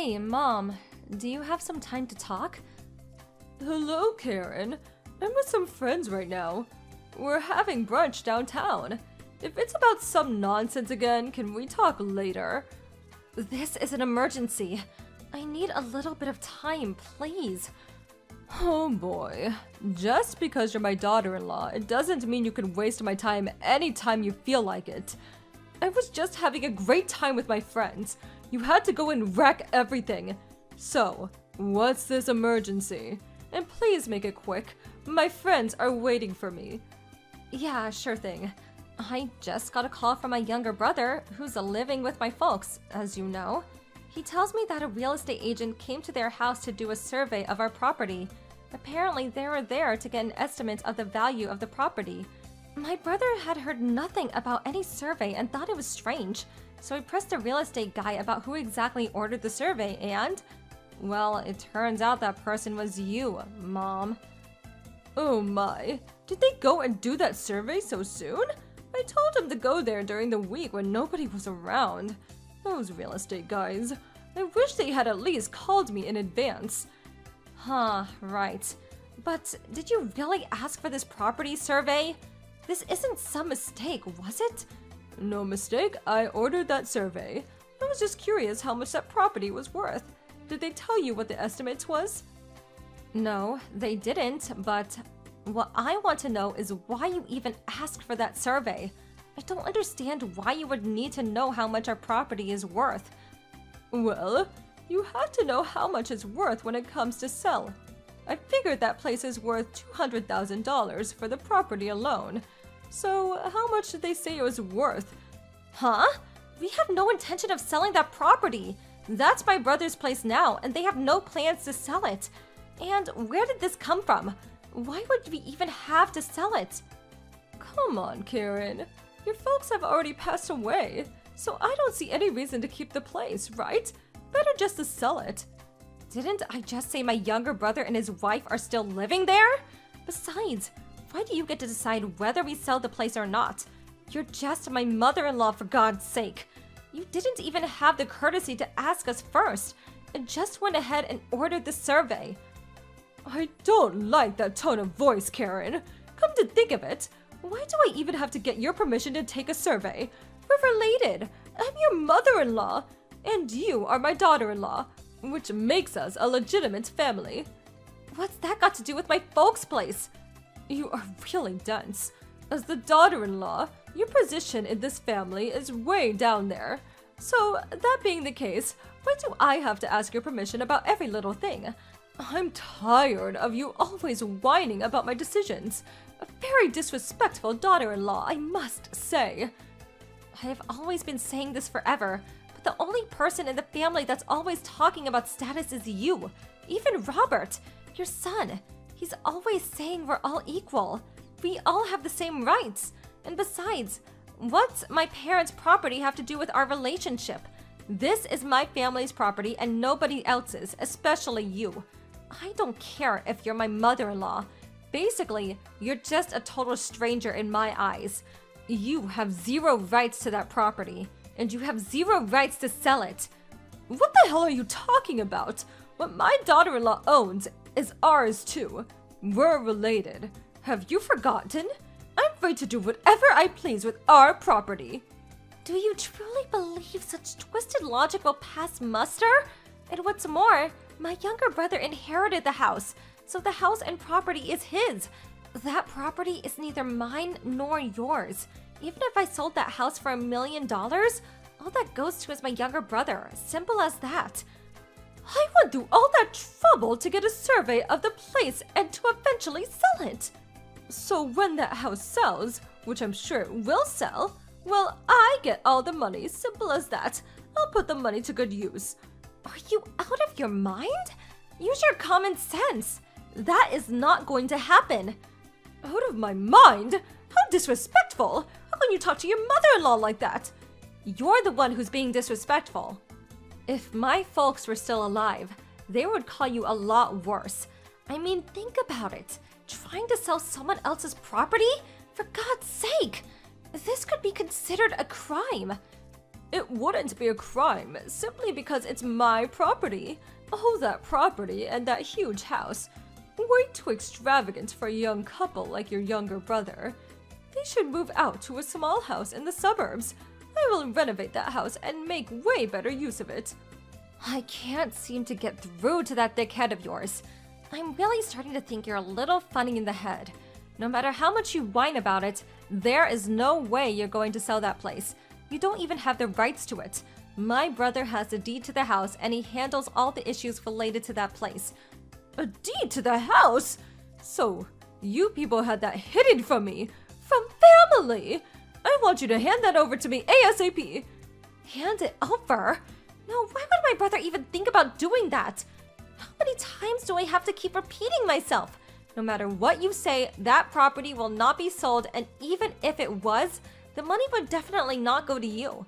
Hey, Mom, do you have some time to talk? Hello, Karen. I'm with some friends right now. We're having brunch downtown. If it's about some nonsense again, can we talk later? This is an emergency. I need a little bit of time, please. Oh boy. Just because you're my daughter-in-law, it doesn't mean you can waste my time anytime you feel like it. I was just having a great time with my friends. You had to go and wreck everything. So, what's this emergency? And please make it quick. My friends are waiting for me. Yeah, sure thing. I just got a call from my younger brother, who's living with my folks, as you know. He tells me that a real estate agent came to their house to do a survey of our property. Apparently, they were there to get an estimate of the value of the property. My brother had heard nothing about any survey and thought it was strange, so he pressed the real estate guy about who exactly ordered the survey and… well, it turns out that person was you, Mom. Oh my, did they go and do that survey so soon? I told them to go there during the week when nobody was around. Those real estate guys. I wish they had at least called me in advance. Huh, right. But did you really ask for this property survey? This isn't some mistake, was it? No mistake, I ordered that survey. I was just curious how much that property was worth. Did they tell you what the estimate was? No, they didn't, but what I want to know is why you even asked for that survey. I don't understand why you would need to know how much our property is worth. Well, you have to know how much it's worth when it comes to sell. I figured that place is worth $200,000 for the property alone. So, how much did they say it was worth? Huh? We have no intention of selling that property. That's my brother's place now, and they have no plans to sell it. And where did this come from? Why would we even have to sell it? Come on, Karen. Your folks have already passed away, so I don't see any reason to keep the place, right? Better just to sell it. Didn't I just say my younger brother and his wife are still living there? Besides, why do you get to decide whether we sell the place or not? You're just my mother-in-law, for God's sake. You didn't even have the courtesy to ask us first, and just went ahead and ordered the survey. I don't like that tone of voice, Karen. Come to think of it, why do I even have to get your permission to take a survey? We're related. I'm your mother-in-law, and you are my daughter-in-law, which makes us a legitimate family. What's that got to do with my folks' place? You are really dense. As the daughter-in-law, your position in this family is way down there. So, that being the case, why do I have to ask your permission about every little thing? I'm tired of you always whining about my decisions. A very disrespectful daughter-in-law, I must say. I have always been saying this forever, but the only person in the family that's always talking about status is you. Even Robert, your son. He's always saying we're all equal. We all have the same rights. And besides, what's my parents' property have to do with our relationship? This is my family's property and nobody else's, especially you. I don't care if you're my mother-in-law. Basically, you're just a total stranger in my eyes. You have zero rights to that property, and you have zero rights to sell it. What the hell are you talking about? What my daughter-in-law owns is ours too. We're related. Have you forgotten? I'm free to do whatever I please with our property. Do you truly believe such twisted logic will pass muster? And what's more, my younger brother inherited the house, so the house and property is his. That property is neither mine nor yours. Even if I sold that house for $1 million, all that goes to is my younger brother. Simple as that. I went through all that trouble to get a survey of the place and to eventually sell it. So when that house sells, which I'm sure it will sell, well, I get all the money. Simple as that. I'll put the money to good use. Are you out of your mind? Use your common sense. That is not going to happen. Out of my mind? How disrespectful! How can you talk to your mother-in-law like that? You're the one who's being disrespectful. If my folks were still alive, they would call you a lot worse. I mean, think about it. Trying to sell someone else's property? For God's sake! This could be considered a crime. It wouldn't be a crime simply because it's my property. Oh, that property and that huge house. Way too extravagant for a young couple like your younger brother. They should move out to a small house in the suburbs. I will renovate that house and make way better use of it. I can't seem to get through to that thick head of yours. I'm really starting to think you're a little funny in the head. No matter how much you whine about it, there is no way you're going to sell that place. You don't even have the rights to it. My brother has the deed to the house and he handles all the issues related to that place. A deed to the house? So, you people had that hidden from me. From family. I want you to hand that over to me ASAP. Hand it over? No, why would my brother even think about doing that? How many times do I have to keep repeating myself? No matter what you say, that property will not be sold, and even if it was, the money would definitely not go to you.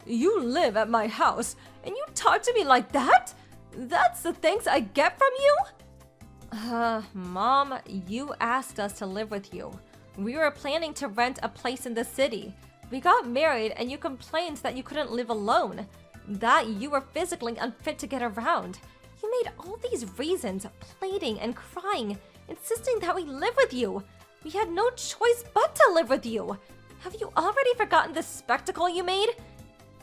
You live at my house, and you talk to me like that? That's the thanks I get from you? Mom, you asked us to live with you. We were planning to rent a place in the city. We got married and you complained that you couldn't live alone, that you were physically unfit to get around. You made all these reasons, pleading and crying, insisting that we live with you. We had no choice but to live with you. Have you already forgotten the spectacle you made?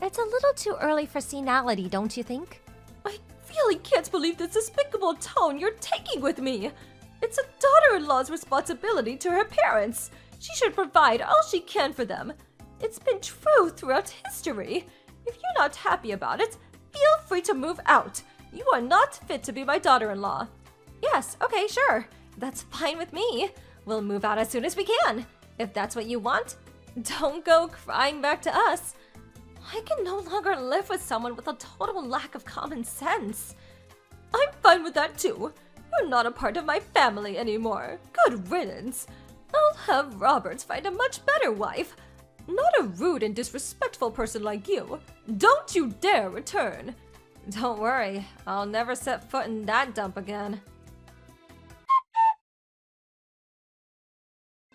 It's a little too early for senility, don't you think? I really can't believe the despicable tone you're taking with me. It's a daughter-in-law's responsibility to her parents. She should provide all she can for them. It's been true throughout history. If you're not happy about it, feel free to move out. You are not fit to be my daughter-in-law. Yes, okay, sure. That's fine with me. We'll move out as soon as we can. If that's what you want, don't go crying back to us. I can no longer live with someone with a total lack of common sense. I'm fine with that too. You're not a part of my family anymore. Good riddance. I'll have Robert find a much better wife. Not a rude and disrespectful person like you. Don't you dare return. Don't worry, I'll never set foot in that dump again.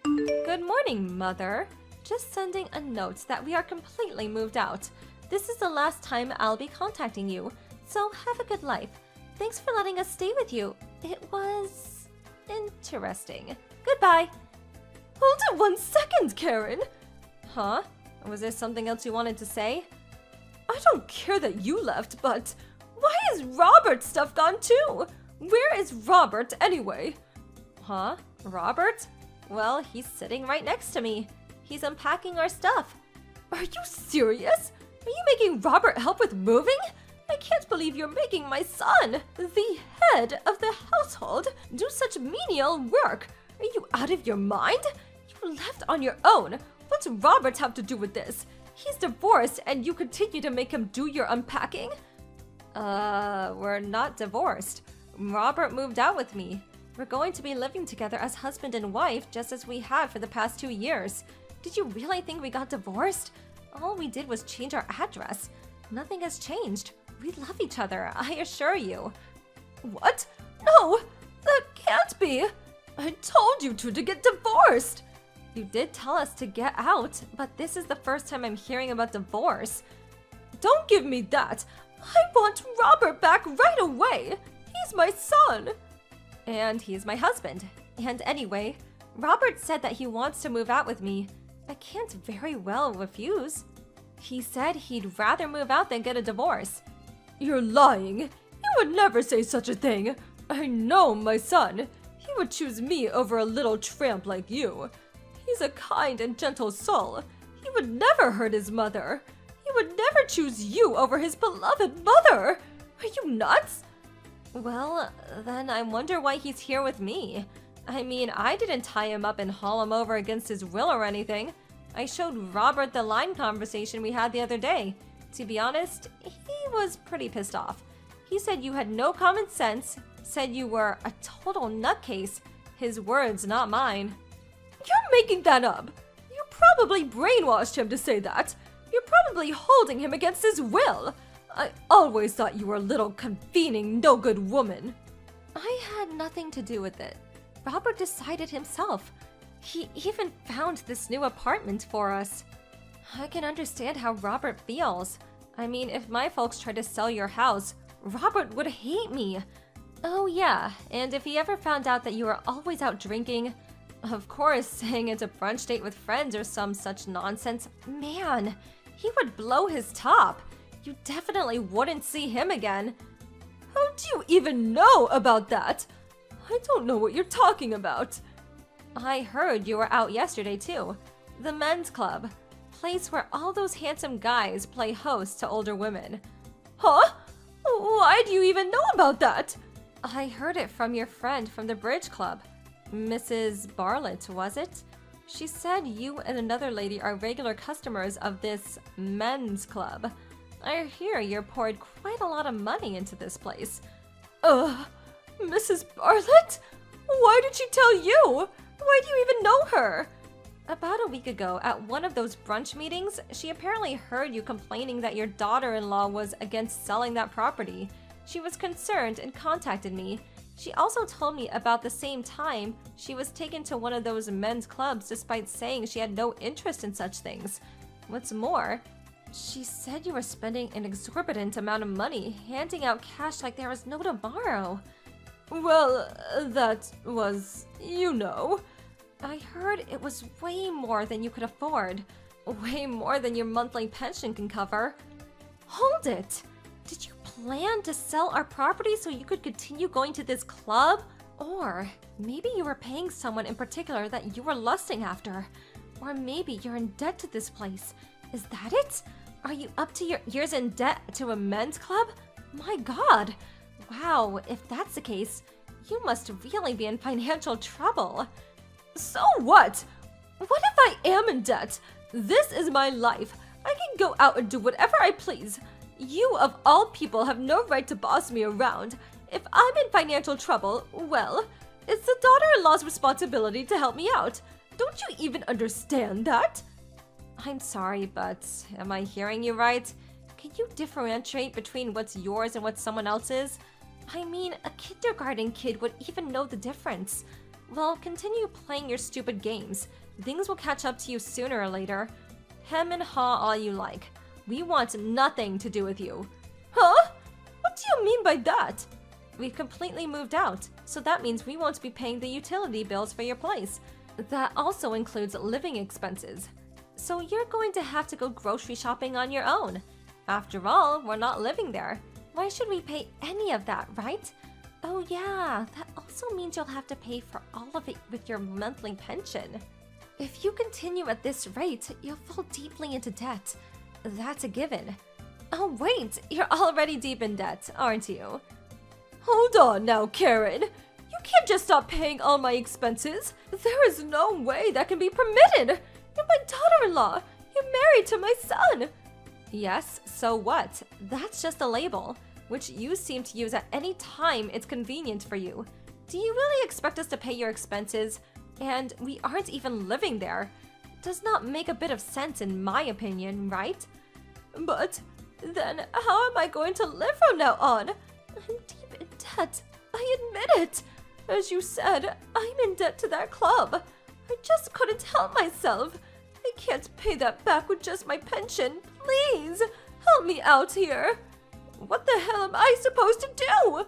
Good morning, Mother. Just sending a note that we are completely moved out. This is the last time I'll be contacting you, so have a good life. Thanks for letting us stay with you. It was interesting. Goodbye. Hold it 1 second, Karen. Huh? Was there something else you wanted to say? I don't care that you left, but why is Robert's stuff gone too? Where is Robert anyway? Huh? Robert? Well, he's sitting right next to me. He's unpacking our stuff. Are you serious? Are you making Robert help with moving? I can't believe you're making my son, the head of the household, do such menial work. Are you out of your mind? You left on your own. What's Robert have to do with this? He's divorced and you continue to make him do your unpacking? We're not divorced. Robert moved out with me. We're going to be living together as husband and wife just as we had for the past 2 years. Did you really think we got divorced? All we did was change our address. Nothing has changed. We love each other, I assure you. What? No, that can't be. I told you two to get divorced. You did tell us to get out, but this is the first time I'm hearing about divorce. Don't give me that. I want Robert back right away. He's my son. And he's my husband. And anyway, Robert said that he wants to move out with me. I can't very well refuse. He said he'd rather move out than get a divorce. You're lying. He would never say such a thing. I know my son. He would choose me over a little tramp like you. He's a kind and gentle soul. He would never hurt his mother. He would never choose you over his beloved mother. Are you nuts? Well, then I wonder why he's here with me. I mean, I didn't tie him up and haul him over against his will or anything. I showed Robert the line conversation we had the other day. To be honest, he was pretty pissed off. He said you had no common sense, said you were a total nutcase. His words, not mine. You're making that up. You probably brainwashed him to say that. You're probably holding him against his will. I always thought you were a little convening, no-good woman. I had nothing to do with it. Robert decided himself. He even found this new apartment for us. I can understand how Robert feels. I mean, if my folks tried to sell your house, Robert would hate me. Oh yeah, and if he ever found out that you were always out drinking, of course, saying it's a brunch date with friends or some such nonsense, man, he would blow his top. You definitely wouldn't see him again. How do you even know about that? I don't know what you're talking about. I heard you were out yesterday too. The men's club. Place where all those handsome guys play host to older women. Huh? Why do you even know about that? I heard it from your friend from the bridge club. Mrs. Bartlett, was it? She said you and another lady are regular customers of this men's club. I hear you poured quite a lot of money into this place. Mrs. Bartlett? Why did she tell you? Why do you even know her? About a week ago, at one of those brunch meetings, she apparently heard you complaining that your daughter-in-law was against selling that property. She was concerned and contacted me. She also told me about the same time she was taken to one of those men's clubs despite saying she had no interest in such things. What's more, she said you were spending an exorbitant amount of money, handing out cash like there was no tomorrow. Well, that was, you know. I heard it was way more than you could afford. Way more than your monthly pension can cover. Hold it! Did you plan to sell our property so you could continue going to this club? Or maybe you were paying someone in particular that you were lusting after. Or maybe you're in debt to this place. Is that it? Are you up to your ears in debt to a men's club? My God! Wow, if that's the case, you must really be in financial trouble. So what? What if I am in debt? This is my life. I can go out and do whatever I please. You, of all people, have no right to boss me around. If I'm in financial trouble, well, it's the daughter-in-law's responsibility to help me out. Don't you even understand that? I'm sorry, but am I hearing you right? Can you differentiate between what's yours and what someone else's? I mean, a kindergarten kid would even know the difference. Well, continue playing your stupid games. Things will catch up to you sooner or later. Hem and haw all you like. We want nothing to do with you. Huh? What do you mean by that? We've completely moved out, so that means we won't be paying the utility bills for your place. That also includes living expenses. So you're going to have to go grocery shopping on your own. After all, we're not living there. Why should we pay any of that, right? Oh yeah, that also means you'll have to pay for all of it with your monthly pension. If you continue at this rate, you'll fall deeply into debt. That's a given. Oh wait, you're already deep in debt, aren't you? Hold on now, Karen. You can't just stop paying all my expenses. There is no way that can be permitted. You're my daughter-in-law. You're married to my son. Yes, so what? That's just a label, which you seem to use at any time it's convenient for you. Do you really expect us to pay your expenses? And we aren't even living there. Does not make a bit of sense in my opinion, right? But then how am I going to live from now on? I'm deep in debt. I admit it. As you said, I'm in debt to that club. I just couldn't help myself. I can't pay that back with just my pension. Please, help me out here. What the hell am I supposed to do?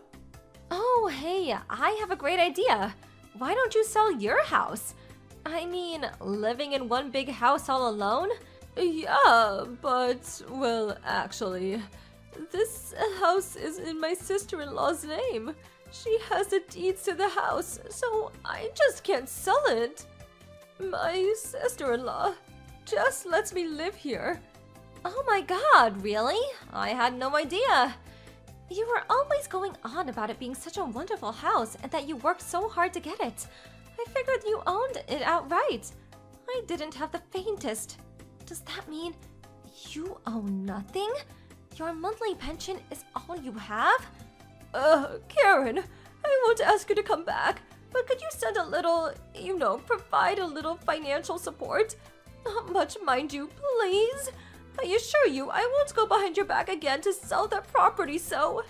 Oh, hey, I have a great idea. Why don't you sell your house? I mean, living in one big house all alone? Yeah, but, well, actually, this house is in my sister-in-law's name. She has the deeds to the house, so I just can't sell it. My sister-in-law just lets me live here. Oh my God, really? I had no idea. You were always going on about it being such a wonderful house and that you worked so hard to get it. I figured you owned it outright. I didn't have the faintest. Does that mean you own nothing? Your monthly pension is all you have? Karen, I won't ask you to come back, but could you send a little, provide a little financial support? Not much, mind you, please. I assure you, I won't go behind your back again to sell that property, so...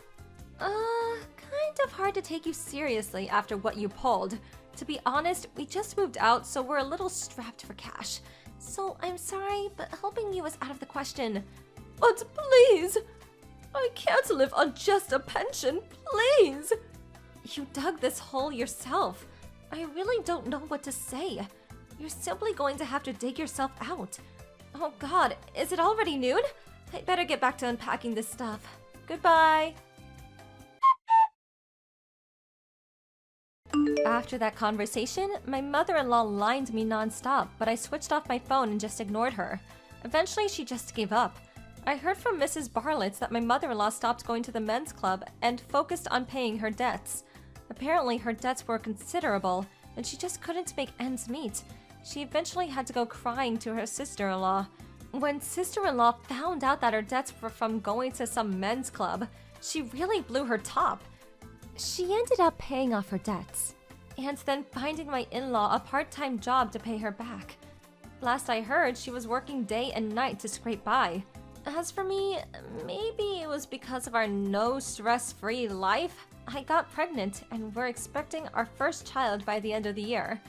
Kind of hard to take you seriously after what you pulled. To be honest, we just moved out, so we're a little strapped for cash. So I'm sorry, but helping you is out of the question. But please, I can't live on just a pension, please. You dug this hole yourself. I really don't know what to say. You're simply going to have to dig yourself out. Oh God, is it already noon? I better get back to unpacking this stuff. Goodbye. After that conversation, my mother-in-law lined me non-stop, but I switched off my phone and just ignored her. Eventually, she just gave up. I heard from Mrs. Bartlett's that my mother-in-law stopped going to the men's club and focused on paying her debts. Apparently, her debts were considerable, and she just couldn't make ends meet. She eventually had to go crying to her sister-in-law. When sister-in-law found out that her debts were from going to some men's club, she really blew her top. She ended up paying off her debts, and then finding my in-law a part-time job to pay her back. Last I heard, she was working day and night to scrape by. As for me, maybe it was because of our no stress-free life. I got pregnant and we're expecting our first child by the end of the year.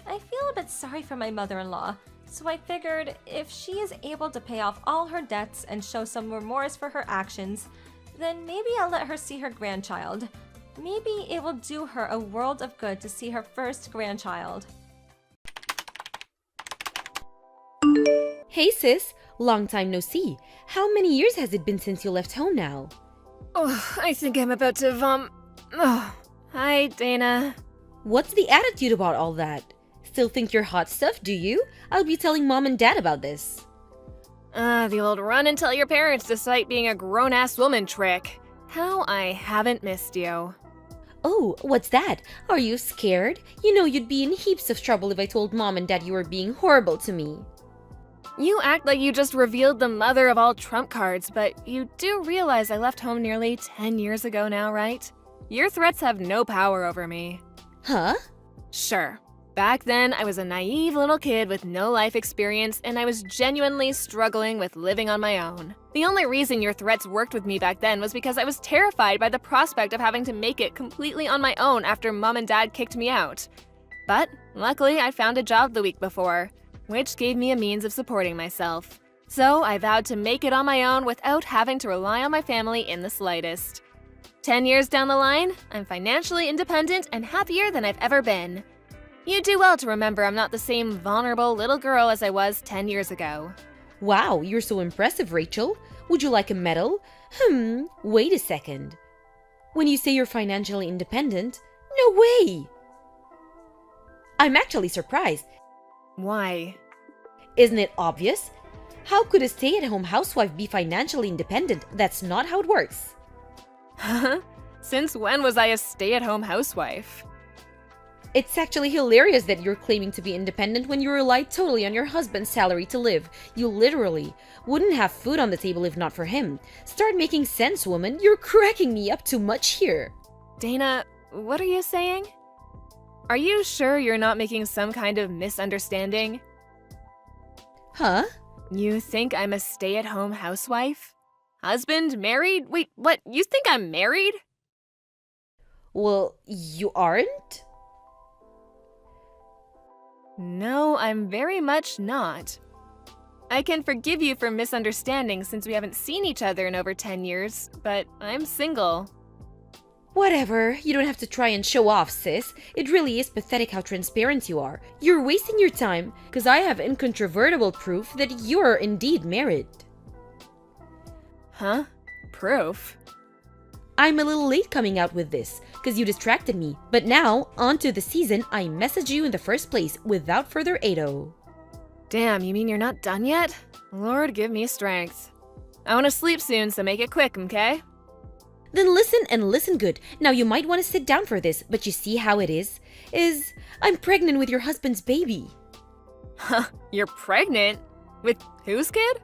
I feel a bit sorry for my mother-in-law, so I figured if she is able to pay off all her debts and show some remorse for her actions, then maybe I'll let her see her grandchild. Maybe it will do her a world of good to see her first grandchild. Hey sis, long time no see. How many years has it been since you left home now? Oh, I think I'm about to Oh, hi, Dana. What's the attitude about all that? Still think you're hot stuff, do you? I'll be telling mom and dad about this. The old run and tell your parents despite being a grown-ass woman trick. How I haven't missed you. Oh, what's that? Are you scared? You know you'd be in heaps of trouble if I told mom and dad you were being horrible to me. You act like you just revealed the mother of all trump cards, but you do realize I left home nearly 10 years ago now, right? Your threats have no power over me. Huh? Sure. Back then, I was a naive little kid with no life experience, and I was genuinely struggling with living on my own. The only reason your threats worked with me back then was because I was terrified by the prospect of having to make it completely on my own after mom and dad kicked me out. But luckily, I found a job the week before, which gave me a means of supporting myself. So I vowed to make it on my own without having to rely on my family in the slightest. 10 years down the line, I'm financially independent and happier than I've ever been. You do well to remember I'm not the same vulnerable little girl as I was 10 years ago. Wow, you're so impressive, Rachel. Would you like a medal? Wait a second. When you say you're financially independent, no way! I'm actually surprised. Why? Isn't it obvious? How could a stay-at-home housewife be financially independent? That's not how it works. Huh? Since when was I a stay-at-home housewife? It's actually hilarious that you're claiming to be independent when you rely totally on your husband's salary to live. You literally wouldn't have food on the table if not for him. Start making sense, woman. You're cracking me up too much here. Dana, what are you saying? Are you sure you're not making some kind of misunderstanding? Huh? You think I'm a stay-at-home housewife? Husband? Married? Wait, what? You think I'm married? Well, you aren't? No, I'm very much not. I can forgive you for misunderstanding since we haven't seen each other in over 10 years, but I'm single. Whatever, you don't have to try and show off, sis. It really is pathetic how transparent you are. You're wasting your time, because I have incontrovertible proof that you're indeed married. Huh? Proof? I'm a little late coming out with this, because you distracted me. But now, on to the season, I messaged you in the first place, without further ado. Damn, you mean you're not done yet? Lord, give me strength. I want to sleep soon, so make it quick, okay? Then listen and listen good. Now you might want to sit down for this, but you see how it is? I'm pregnant with your husband's baby. Huh, you're pregnant? With whose kid?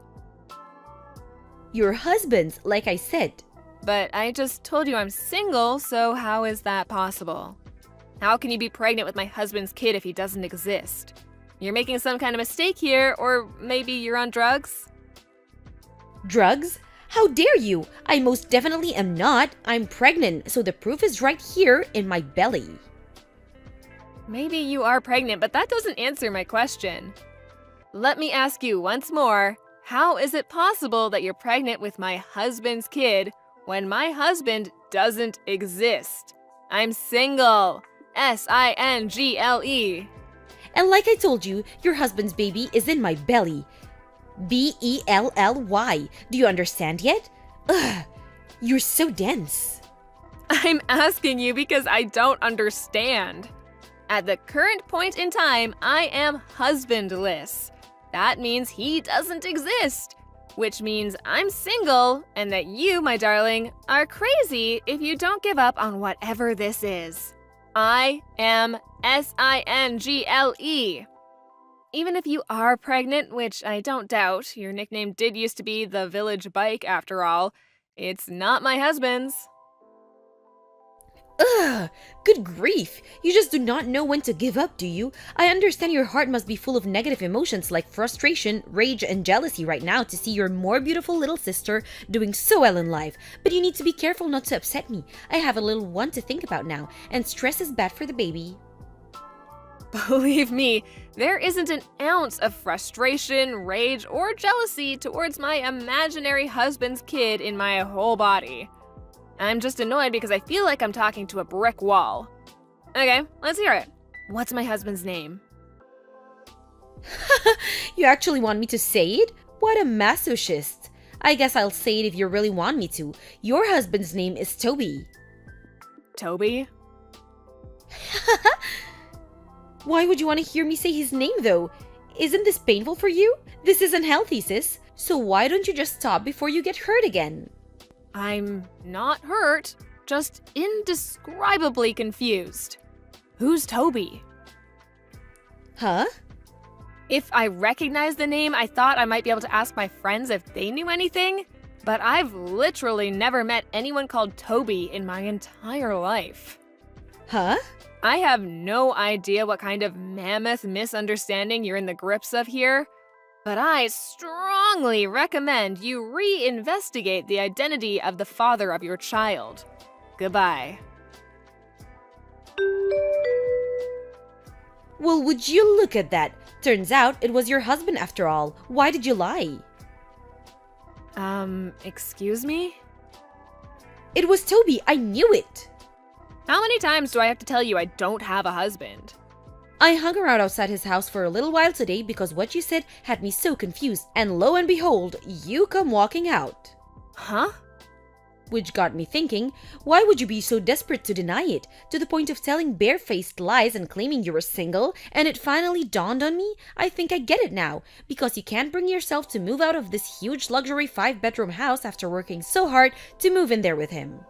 Your husband's, like I said. But I just told you I'm single, so how is that possible? How can you be pregnant with my husband's kid if he doesn't exist? You're making some kind of mistake here, or maybe you're on drugs? Drugs? How dare you? I most definitely am not. I'm pregnant, so the proof is right here in my belly. Maybe you are pregnant, but that doesn't answer my question. Let me ask you once more. How is it possible that you're pregnant with my husband's kid when my husband doesn't exist? I'm single. S-I-N-G-L-E. And like I told you, your husband's baby is in my belly. B-E-L-L-Y. Do you understand yet? Ugh, you're so dense. I'm asking you because I don't understand. At the current point in time, I am husbandless. That means he doesn't exist, which means I'm single and that you, my darling, are crazy if you don't give up on whatever this is. I am S-I-N-G-L-E. Even if you are pregnant, which I don't doubt, your nickname did used to be the Village Bike after all, it's not my husband's. Ugh, good grief. You just do not know when to give up, do you? I understand your heart must be full of negative emotions like frustration, rage, and jealousy right now to see your more beautiful little sister doing so well in life. But you need to be careful not to upset me. I have a little one to think about now, and stress is bad for the baby. Believe me, there isn't an ounce of frustration, rage, or jealousy towards my imaginary husband's kid in my whole body. I'm just annoyed because I feel like I'm talking to a brick wall. Okay, let's hear it. What's my husband's name? You actually want me to say it? What a masochist. I guess I'll say it if you really want me to. Your husband's name is Toby. Toby? Why would you want to hear me say his name though? Isn't this painful for you? This isn't healthy, sis. So why don't you just stop before you get hurt again? I'm not hurt, just indescribably confused. Who's Toby? Huh? If I recognized the name, I thought I might be able to ask my friends if they knew anything, but I've literally never met anyone called Toby in my entire life. Huh? I have no idea what kind of mammoth misunderstanding you're in the grips of here, but I strongly recommend you reinvestigate the identity of the father of your child. Goodbye. Well, would you look at that? Turns out it was your husband after all. Why did you lie? Excuse me? It was Toby. I knew it. How many times do I have to tell you I don't have a husband? I hung around outside his house for a little while today because what you said had me so confused, and lo and behold, you come walking out. Huh? Which got me thinking, why would you be so desperate to deny it, to the point of telling barefaced lies and claiming you were single? And it finally dawned on me, I think I get it now, because you can't bring yourself to move out of this huge luxury 5-bedroom house after working so hard to move in there with him.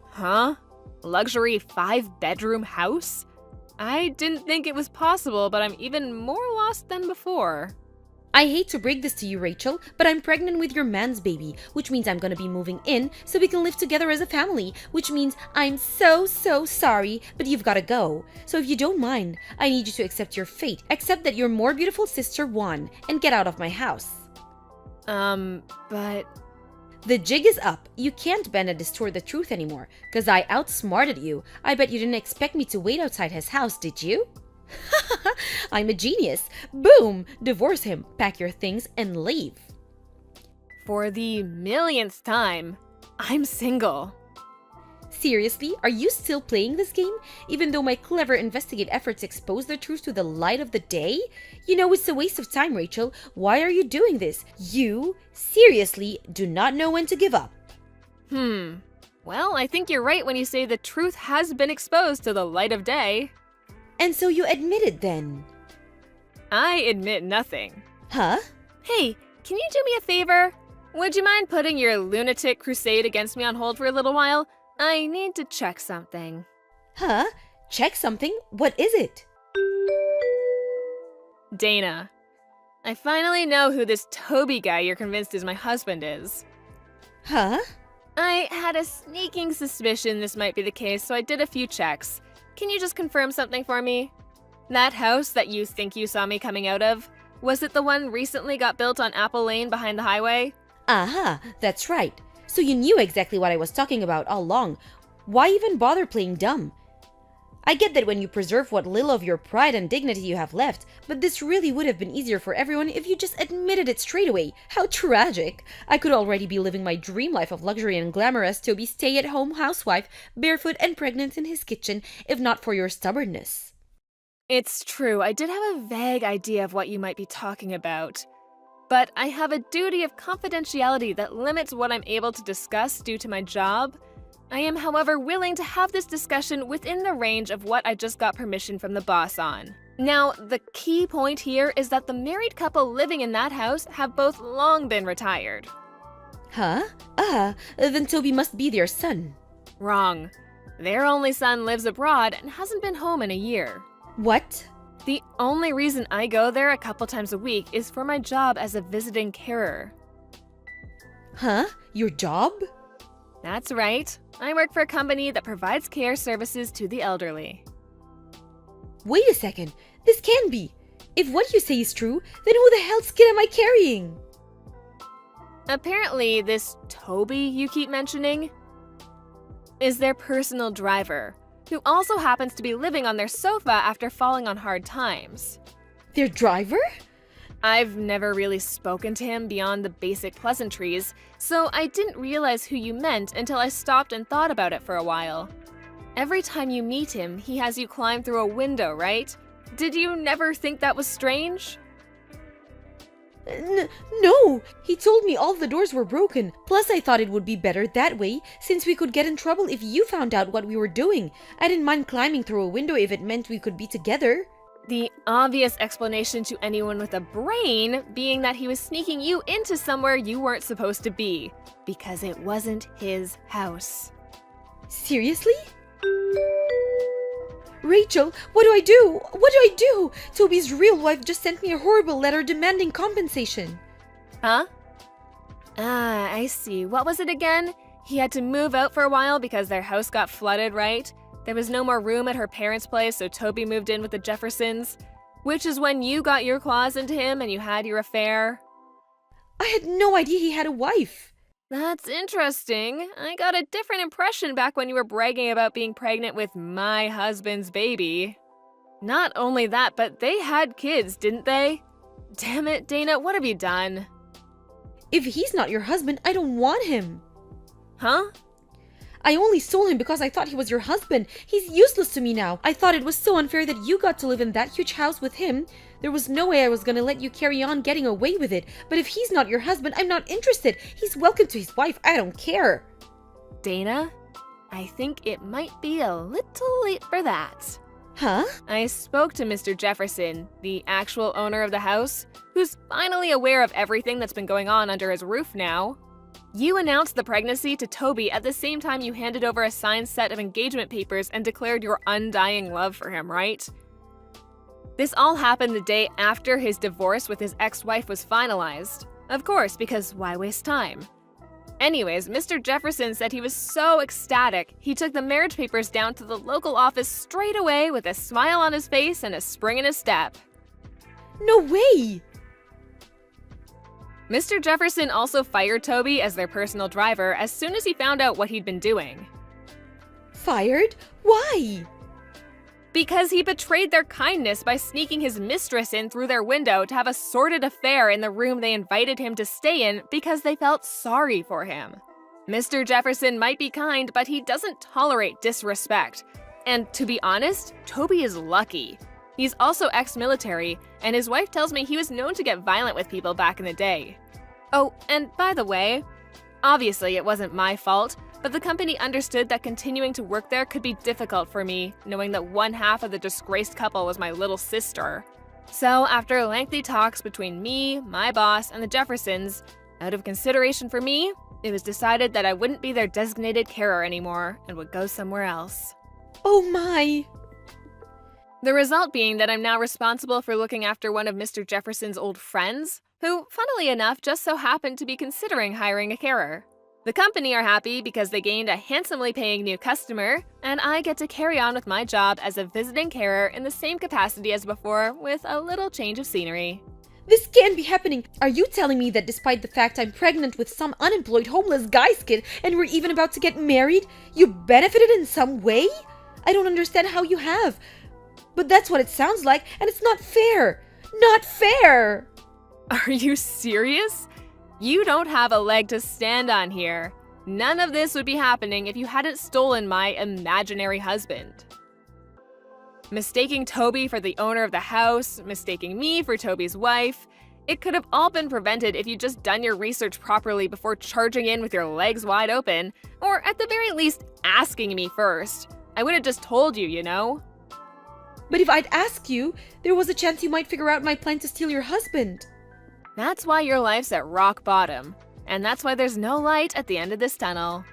Huh? Luxury 5-bedroom house? I didn't think it was possible, but I'm even more lost than before. I hate to break this to you, Rachel, but I'm pregnant with your man's baby, which means I'm gonna be moving in so we can live together as a family, which means I'm so sorry, but you've gotta go. So if you don't mind, I need you to accept your fate, accept that your more beautiful sister won, and get out of my house. But... The jig is up. You can't bend and distort the truth anymore, because I outsmarted you. I bet you didn't expect me to wait outside his house, did you? I'm a genius. Boom! Divorce him, pack your things, and leave. For the millionth time, I'm single. Seriously, are you still playing this game? Even though my clever investigate efforts expose the truth to the light of the day? You know it's a waste of time, Rachel. Why are you doing this? You, seriously, do not know when to give up. Well, I think you're right when you say the truth has been exposed to the light of day. And so you admit it then? I admit nothing. Huh? Hey, can you do me a favor? Would you mind putting your lunatic crusade against me on hold for a little while? I need to check something. Huh? Check something? What is it? Dana, I finally know who this Toby guy you're convinced is my husband is. Huh? I had a sneaking suspicion this might be the case, so I did a few checks. Can you just confirm something for me? That house that you think you saw me coming out of, was it the one recently got built on Apple Lane behind the highway? Aha, that's right. So you knew exactly what I was talking about all along. Why even bother playing dumb? I get that when you preserve what little of your pride and dignity you have left, but this really would have been easier for everyone if you just admitted it straight away. How tragic! I could already be living my dream life of luxury and glamour as Toby's stay-at-home housewife, barefoot and pregnant in his kitchen, if not for your stubbornness. It's true, I did have a vague idea of what you might be talking about. But I have a duty of confidentiality that limits what I'm able to discuss due to my job. I am, however, willing to have this discussion within the range of what I just got permission from the boss on. Now, the key point here is that the married couple living in that house have both long been retired. Huh? Then Toby must be their son. Wrong. Their only son lives abroad and hasn't been home in a year. What? The only reason I go there a couple times a week is for my job as a visiting carer. Huh? Your job? That's right. I work for a company that provides care services to the elderly. Wait a second. This can't be. If what you say is true, then who the hell's kid am I carrying? Apparently, this Toby you keep mentioning is their personal driver, who also happens to be living on their sofa after falling on hard times. Their driver? I've never really spoken to him beyond the basic pleasantries, so I didn't realize who you meant until I stopped and thought about it for a while. Every time you meet him, he has you climb through a window, right? Did you never think that was strange? No! He told me all the doors were broken. Plus, I thought it would be better that way, since we could get in trouble if you found out what we were doing. I didn't mind climbing through a window if it meant we could be together. The obvious explanation to anyone with a brain being that he was sneaking you into somewhere you weren't supposed to be, because it wasn't his house. Seriously? Rachel, what do I do? What do I do? Toby's real wife just sent me a horrible letter demanding compensation. Huh? Ah, I see. What was it again? He had to move out for a while because their house got flooded, right? There was no more room at her parents' place, so Toby moved in with the Jeffersons, which is when you got your claws into him and you had your affair. I had no idea he had a wife. That's interesting. I got a different impression back when you were bragging about being pregnant with my husband's baby. Not only that, but they had kids, didn't they? Damn it, Dana, what have you done? If he's not your husband, I don't want him. Huh? I only stole him because I thought he was your husband. He's useless to me now. I thought it was so unfair that you got to live in that huge house with him. There was no way I was gonna let you carry on getting away with it. But if he's not your husband, I'm not interested. He's welcome to his wife. I don't care. Dana, I think it might be a little late for that. Huh? I spoke to Mr. Jefferson, the actual owner of the house, who's finally aware of everything that's been going on under his roof now. You announced the pregnancy to Toby at the same time you handed over a signed set of engagement papers and declared your undying love for him, right? This all happened the day after his divorce with his ex-wife was finalized. Of course, because why waste time? Anyways, Mr. Jefferson said he was so ecstatic, he took the marriage papers down to the local office straight away with a smile on his face and a spring in his step. No way! Mr. Jefferson also fired Toby as their personal driver as soon as he found out what he'd been doing. Fired? Why? Because he betrayed their kindness by sneaking his mistress in through their window to have a sordid affair in the room they invited him to stay in because they felt sorry for him. Mr. Jefferson might be kind, but he doesn't tolerate disrespect. And to be honest, Toby is lucky. He's also ex-military, and his wife tells me he was known to get violent with people back in the day. Oh, and by the way, obviously it wasn't my fault, but the company understood that continuing to work there could be difficult for me, knowing that one half of the disgraced couple was my little sister. So after lengthy talks between me, my boss, and the Jeffersons, out of consideration for me, it was decided that I wouldn't be their designated carer anymore and would go somewhere else. Oh my! The result being that I'm now responsible for looking after one of Mr. Jefferson's old friends, who, funnily enough, just so happened to be considering hiring a carer. The company are happy because they gained a handsomely paying new customer, and I get to carry on with my job as a visiting carer in the same capacity as before, with a little change of scenery. This can't be happening. Are you telling me that despite the fact I'm pregnant with some unemployed homeless guy's kid and we're even about to get married, you benefited in some way? I don't understand how you have. But that's what it sounds like, and it's not fair. Not fair! Are you serious? You don't have a leg to stand on here. None of this would be happening if you hadn't stolen my imaginary husband. Mistaking Toby for the owner of the house, mistaking me for Toby's wife, it could have all been prevented if you'd just done your research properly before charging in with your legs wide open, or at the very least, asking me first. I would have just told you, you know? But if I'd asked you, there was a chance you might figure out my plan to steal your husband. That's why your life's at rock bottom, and that's why there's no light at the end of this tunnel.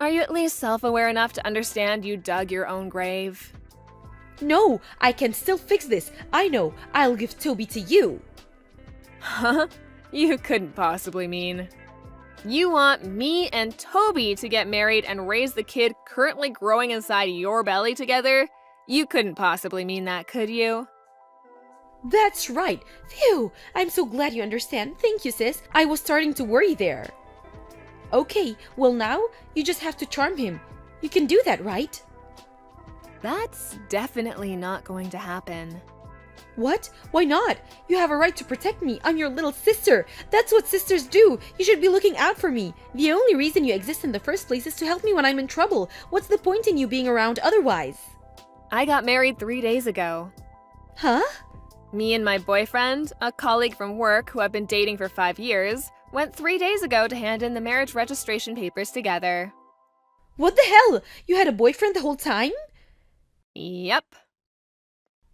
Are you at least self-aware enough to understand you dug your own grave? No, I can still fix this. I know. I'll give Toby to you. Huh? You couldn't possibly mean. You want me and Toby to get married and raise the kid currently growing inside your belly together? You couldn't possibly mean that, could you? That's right. Phew! I'm so glad you understand. Thank you, sis. I was starting to worry there. Okay, well now, you just have to charm him. You can do that, right? That's definitely not going to happen. What? Why not? You have a right to protect me. I'm your little sister. That's what sisters do. You should be looking out for me. The only reason you exist in the first place is to help me when I'm in trouble. What's the point in you being around otherwise? I got married 3 days ago. Huh? Me and my boyfriend, a colleague from work who I've been dating for 5 years, went 3 days ago to hand in the marriage registration papers together. What the hell? You had a boyfriend the whole time? Yep.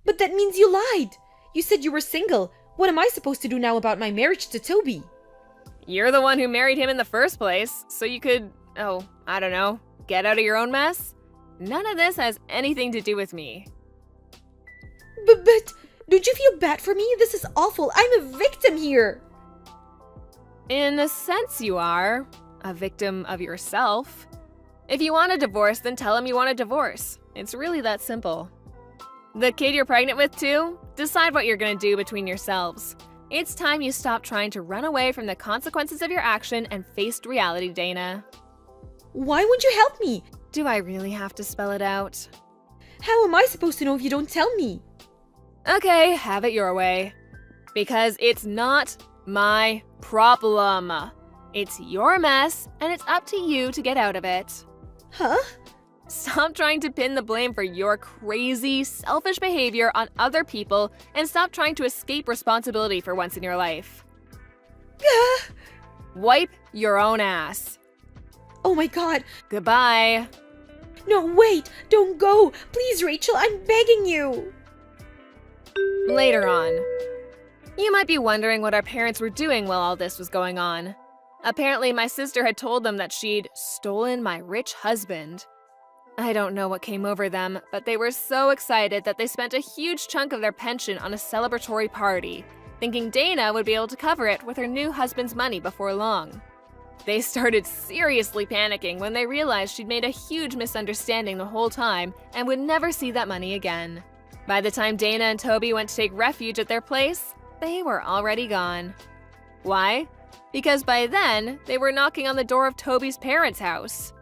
But that means you lied. You said you were single. What am I supposed to do now about my marriage to Toby? You're the one who married him in the first place, so you could, I don't know, get out of your own mess? None of this has anything to do with me. But don't you feel bad for me? This is awful. I'm a victim here. In a sense, you are a victim of yourself. If you want a divorce, then tell him you want a divorce. It's really that simple. The kid you're pregnant with, too? Decide what you're gonna do between yourselves. It's time you stop trying to run away from the consequences of your action and faced reality, Dana. Why won't you help me? Do I really have to spell it out? How am I supposed to know if you don't tell me? Okay, have it your way. Because it's not my problem. It's your mess, and it's up to you to get out of it. Huh? Stop trying to pin the blame for your crazy, selfish behavior on other people, and stop trying to escape responsibility for once in your life. Wipe your own ass. Oh my god. Goodbye. No, wait! Don't go! Please, Rachel, I'm begging you! Later on. You might be wondering what our parents were doing while all this was going on. Apparently, my sister had told them that she'd stolen my rich husband. I don't know what came over them, but they were so excited that they spent a huge chunk of their pension on a celebratory party, thinking Dana would be able to cover it with her new husband's money before long. They started seriously panicking when they realized she'd made a huge misunderstanding the whole time and would never see that money again. By the time Dana and Toby went to take refuge at their place, they were already gone. Why? Because by then, they were knocking on the door of Toby's parents' house.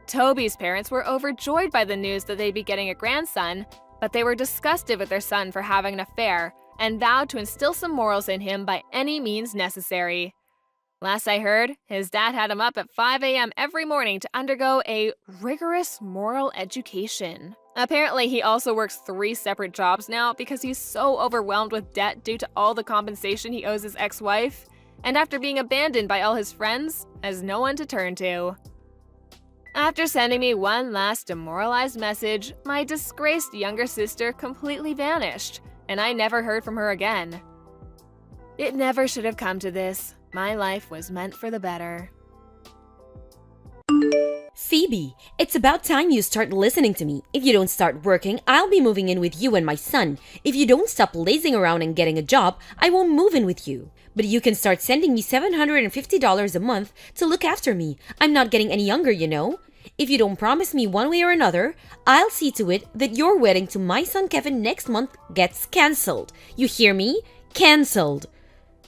Toby's parents were overjoyed by the news that they'd be getting a grandson, but they were disgusted with their son for having an affair and vowed to instill some morals in him by any means necessary. Last I heard, his dad had him up at 5 a.m. every morning to undergo a rigorous moral education. Apparently, he also works 3 separate jobs now because he's so overwhelmed with debt due to all the compensation he owes his ex-wife, and after being abandoned by all his friends, has no one to turn to. After sending me one last demoralized message, my disgraced younger sister completely vanished, and I never heard from her again. It never should have come to this. My life was meant for the better. Phoebe, it's about time you start listening to me. If you don't start working, I'll be moving in with you and my son. If you don't stop lazing around and getting a job, I won't move in with you. But you can start sending me $750 a month to look after me. I'm not getting any younger, you know. If you don't promise me one way or another, I'll see to it that your wedding to my son Kevin next month gets cancelled. You hear me? Cancelled.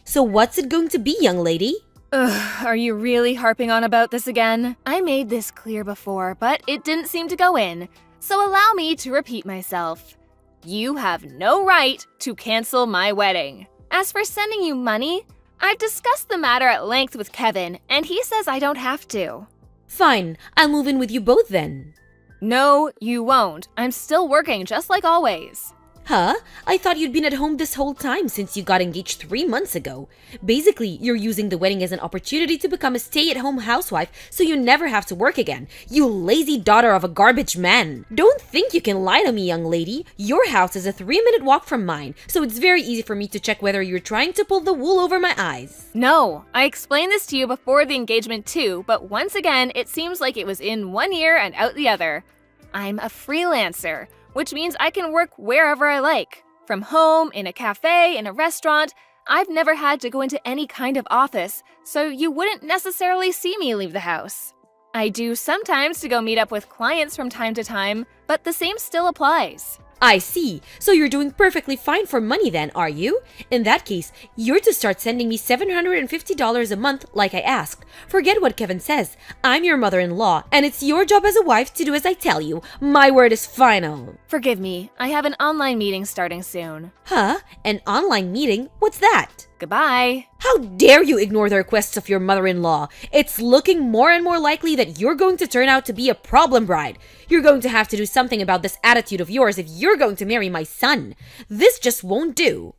So what's it going to be, young lady? Ugh, are you really harping on about this again? I made this clear before, but it didn't seem to go in. So allow me to repeat myself. You have no right to cancel my wedding. As for sending you money, I've discussed the matter at length with Kevin, and he says I don't have to. Fine, I'll move in with you both then. No, you won't. I'm still working just like always. Huh? I thought you'd been at home this whole time since you got engaged 3 months ago. Basically, you're using the wedding as an opportunity to become a stay-at-home housewife so you never have to work again. You lazy daughter of a garbage man. Don't think you can lie to me, young lady. Your house is a 3-minute walk from mine, so it's very easy for me to check whether you're trying to pull the wool over my eyes. No, I explained this to you before the engagement too, but once again, it seems like it was in one ear and out the other. I'm a freelancer, which means I can work wherever I like. From home, in a cafe, in a restaurant. I've never had to go into any kind of office, so you wouldn't necessarily see me leave the house. I do sometimes to go meet up with clients from time to time, but the same still applies. I see. So you're doing perfectly fine for money then, are you? In that case, you're to start sending me $750 a month like I asked. Forget what Kevin says. I'm your mother-in-law, and it's your job as a wife to do as I tell you. My word is final. Forgive me, I have an online meeting starting soon. Huh? An online meeting? What's that? Goodbye. How dare you ignore the requests of your mother-in-law? It's looking more and more likely that you're going to turn out to be a problem bride. You're going to have to do something about this attitude of yours if you're going to marry my son. This just won't do.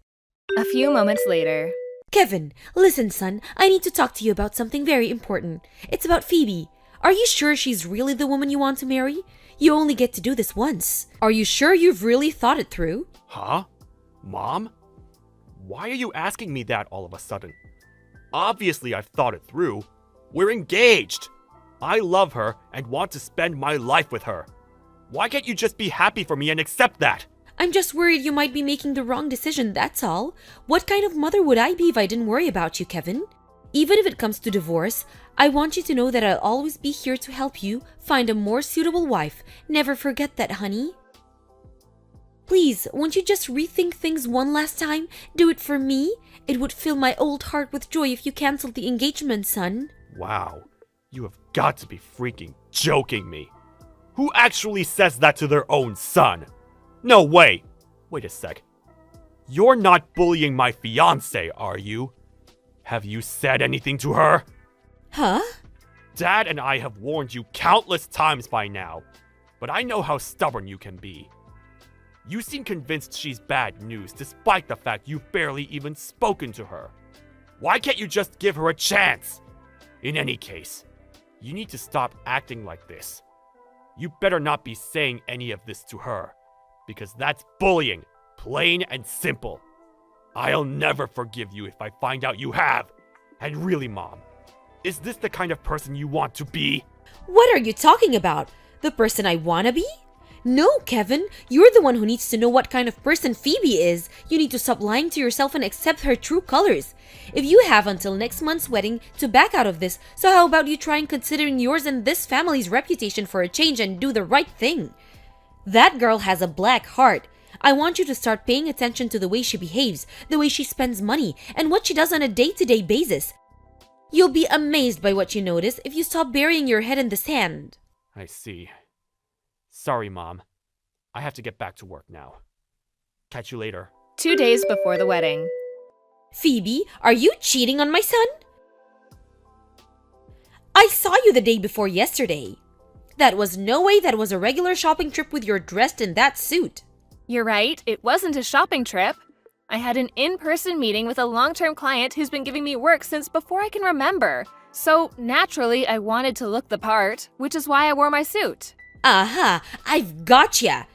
A few moments later. Kevin, listen, son. I need to talk to you about something very important. It's about Phoebe. Are you sure she's really the woman you want to marry? You only get to do this once. Are you sure you've really thought it through? Huh? Mom? Why are you asking me that all of a sudden? Obviously, I've thought it through. We're engaged. I love her and want to spend my life with her. Why can't you just be happy for me and accept that? I'm just worried you might be making the wrong decision, that's all. What kind of mother would I be if I didn't worry about you, Kevin? Even if it comes to divorce, I want you to know that I'll always be here to help you find a more suitable wife. Never forget that, honey. Please, won't you just rethink things one last time? Do it for me? It would fill my old heart with joy if you canceled the engagement, son. Wow, you have got to be freaking joking me. Who actually says that to their own son? No way! Wait a sec. You're not bullying my fiancé, are you? Have you said anything to her? Huh? Dad and I have warned you countless times by now, but I know how stubborn you can be. You seem convinced she's bad news despite the fact you've barely even spoken to her. Why can't you just give her a chance? In any case, you need to stop acting like this. You better not be saying any of this to her, because that's bullying, plain and simple. I'll never forgive you if I find out you have. And really, Mom, is this the kind of person you want to be? What are you talking about? The person I wanna be? No, Kevin, you're the one who needs to know what kind of person Phoebe is. You need to stop lying to yourself and accept her true colors. If you have until next month's wedding to back out of this, so how about you try and considering yours and this family's reputation for a change and do the right thing? That girl has a black heart. I want you to start paying attention to the way she behaves, the way she spends money, and what she does on a day-to-day basis. You'll be amazed by what you notice if you stop burying your head in the sand. I see. Sorry, Mom. I have to get back to work now. Catch you later. 2 days before the wedding. Phoebe, are you cheating on my son? I saw you the day before yesterday. That was no way that was a regular shopping trip with you dressed in that suit. You're right, it wasn't a shopping trip. I had an in-person meeting with a long-term client who's been giving me work since before I can remember. So naturally, I wanted to look the part, which is why I wore my suit. Aha, I've gotcha.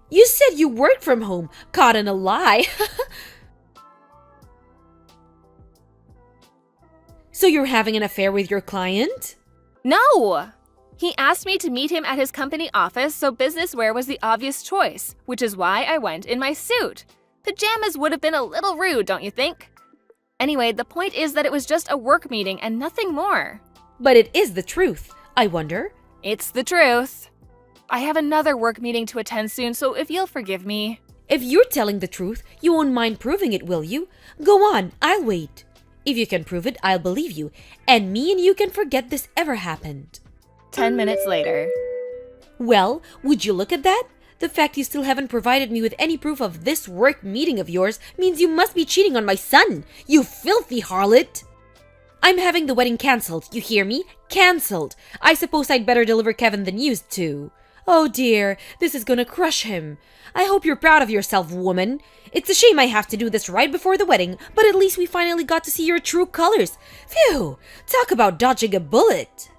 You said you worked from home, caught in a lie. So you're having an affair with your client? No! He asked me to meet him at his company office, so business wear was the obvious choice, which is why I went in my suit. Pajamas would have been a little rude, don't you think? Anyway, the point is that it was just a work meeting and nothing more. But it is the truth, I wonder. It's the truth. I have another work meeting to attend soon, so if you'll forgive me. If you're telling the truth, you won't mind proving it, will you? Go on, I'll wait. If you can prove it, I'll believe you, and me and you can forget this ever happened. 10 minutes later. Well, would you look at that? The fact you still haven't provided me with any proof of this work meeting of yours means you must be cheating on my son, you filthy harlot! I'm having the wedding cancelled, you hear me? Cancelled! I suppose I'd better deliver Kevin the news too. Oh dear, this is gonna crush him. I hope you're proud of yourself, woman. It's a shame I have to do this right before the wedding, but at least we finally got to see your true colors. Phew! Talk about dodging a bullet!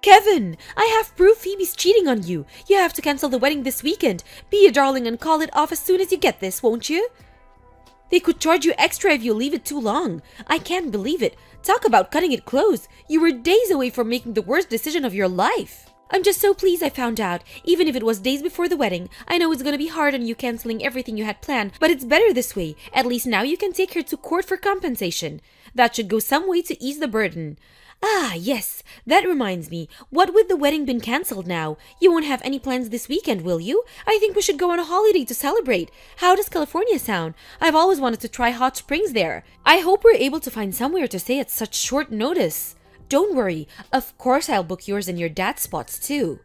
Kevin, I have proof Phoebe's cheating on you. You have to cancel the wedding this weekend. Be a darling and call it off as soon as you get this, won't you? They could charge you extra if you leave it too long. I can't believe it. Talk about cutting it close. You were days away from making the worst decision of your life. I'm just so pleased I found out. Even if it was days before the wedding, I know it's gonna be hard on you canceling everything you had planned, but it's better this way. At least now you can take her to court for compensation. That should go some way to ease the burden. Ah, yes, that reminds me. What with the wedding been cancelled now? You won't have any plans this weekend, will you? I think we should go on a holiday to celebrate. How does California sound? I've always wanted to try hot springs there. I hope we're able to find somewhere to stay at such short notice. Don't worry, of course I'll book yours and your dad's spots too.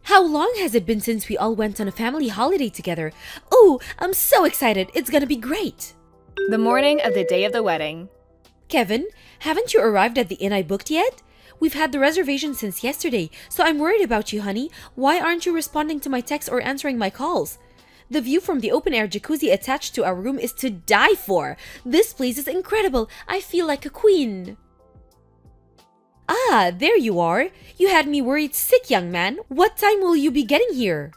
How long has it been since we all went on a family holiday together? Oh, I'm so excited. It's gonna be great. The morning of the day of the wedding. Kevin, haven't you arrived at the inn I booked yet? We've had the reservation since yesterday, so I'm worried about you, honey. Why aren't you responding to my texts or answering my calls? The view from the open-air jacuzzi attached to our room is to die for. This place is incredible. I feel like a queen. Ah, there you are. You had me worried sick, young man. What time will you be getting here?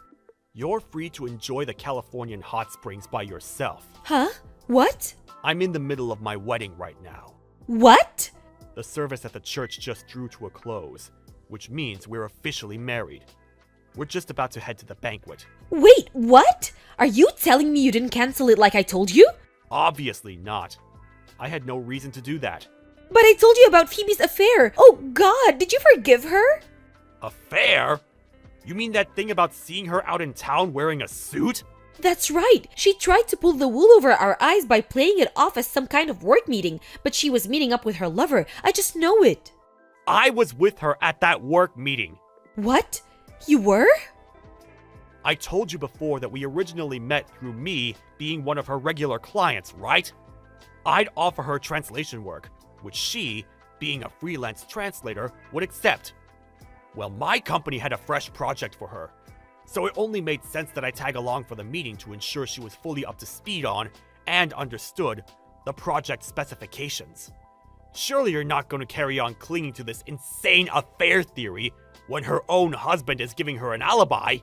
You're free to enjoy the Californian hot springs by yourself. Huh? What? I'm in the middle of my wedding right now. What? The service at the church just drew to a close, which means we're officially married. We're just about to head to the banquet. Wait, what? Are you telling me you didn't cancel it like I told you? Obviously not. I had no reason to do that. But I told you about Phoebe's affair. Oh God, did you forgive her? Affair? You mean that thing about seeing her out in town wearing a suit? That's right. She tried to pull the wool over our eyes by playing it off as some kind of work meeting, but she was meeting up with her lover. I just know it. I was with her at that work meeting. What? You were? I told you before that we originally met through me being one of her regular clients, right? I'd offer her translation work, which she, being a freelance translator, would accept. Well, my company had a fresh project for her, so it only made sense that I tag along for the meeting to ensure she was fully up to speed on, and understood, the project specifications. Surely you're not going to carry on clinging to this insane affair theory when her own husband is giving her an alibi.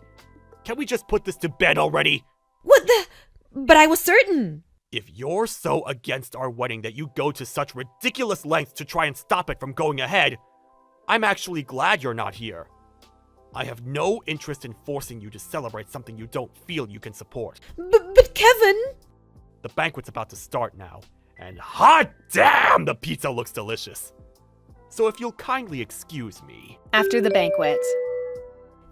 Can we just put this to bed already? What the? But I was certain. If you're so against our wedding that you go to such ridiculous lengths to try and stop it from going ahead, I'm actually glad you're not here. I have no interest in forcing you to celebrate something you don't feel you can support. But Kevin! The banquet's about to start now, and hot damn, the pizza looks delicious. So if you'll kindly excuse me. After the banquet.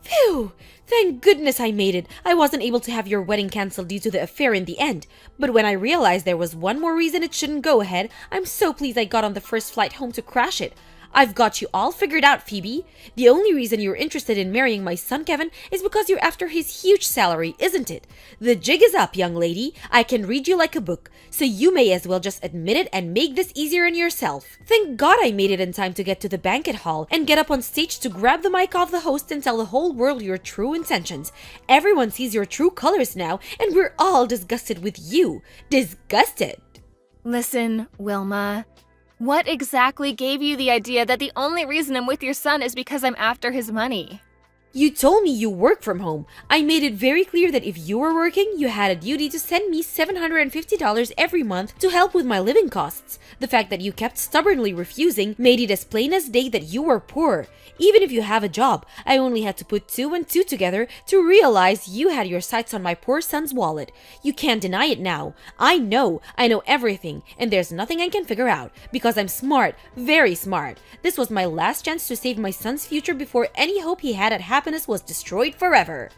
Phew! Thank goodness I made it. I wasn't able to have your wedding cancelled due to the affair in the end. But when I realized there was one more reason it shouldn't go ahead, I'm so pleased I got on the first flight home to crash it. I've got you all figured out, Phoebe. The only reason you're interested in marrying my son Kevin is because you're after his huge salary, isn't it? The jig is up, young lady. I can read you like a book, so you may as well just admit it and make this easier on yourself. Thank God I made it in time to get to the banquet hall and get up on stage to grab the mic off the host and tell the whole world your true intentions. Everyone sees your true colors now, and we're all disgusted with you. Disgusted. Listen, Wilma. What exactly gave you the idea that the only reason I'm with your son is because I'm after his money? You told me you work from home. I made it very clear that if you were working, you had a duty to send me $750 every month to help with my living costs. The fact that you kept stubbornly refusing made it as plain as day that you were poor. Even if you have a job, I only had to put 2 and 2 together to realize you had your sights on my poor son's wallet. You can't deny it now. I know everything, and there's nothing I can figure out, because I'm smart, very smart. This was my last chance to save my son's future before any hope he had at happiness was destroyed forever.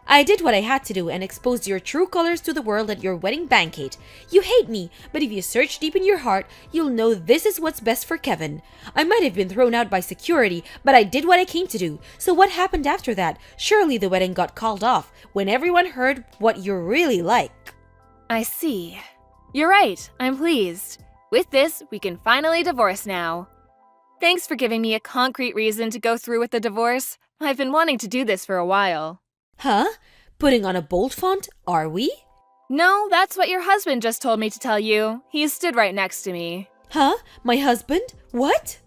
I did what I had to do and exposed your true colors to the world at your wedding banquet. You hate me, but if you search deep in your heart, you'll know this is what's best for Kevin. I might have been thrown out by security, but I did what I came to do. So what happened after that? Surely the wedding got called off when everyone heard what you're really like. I see. You're right, I'm pleased. With this, we can finally divorce now. Thanks for giving me a concrete reason to go through with the divorce. I've been wanting to do this for a while. Huh? Putting on a bold font, are we? No, that's what your husband just told me to tell you. He stood right next to me. Huh? My husband? What?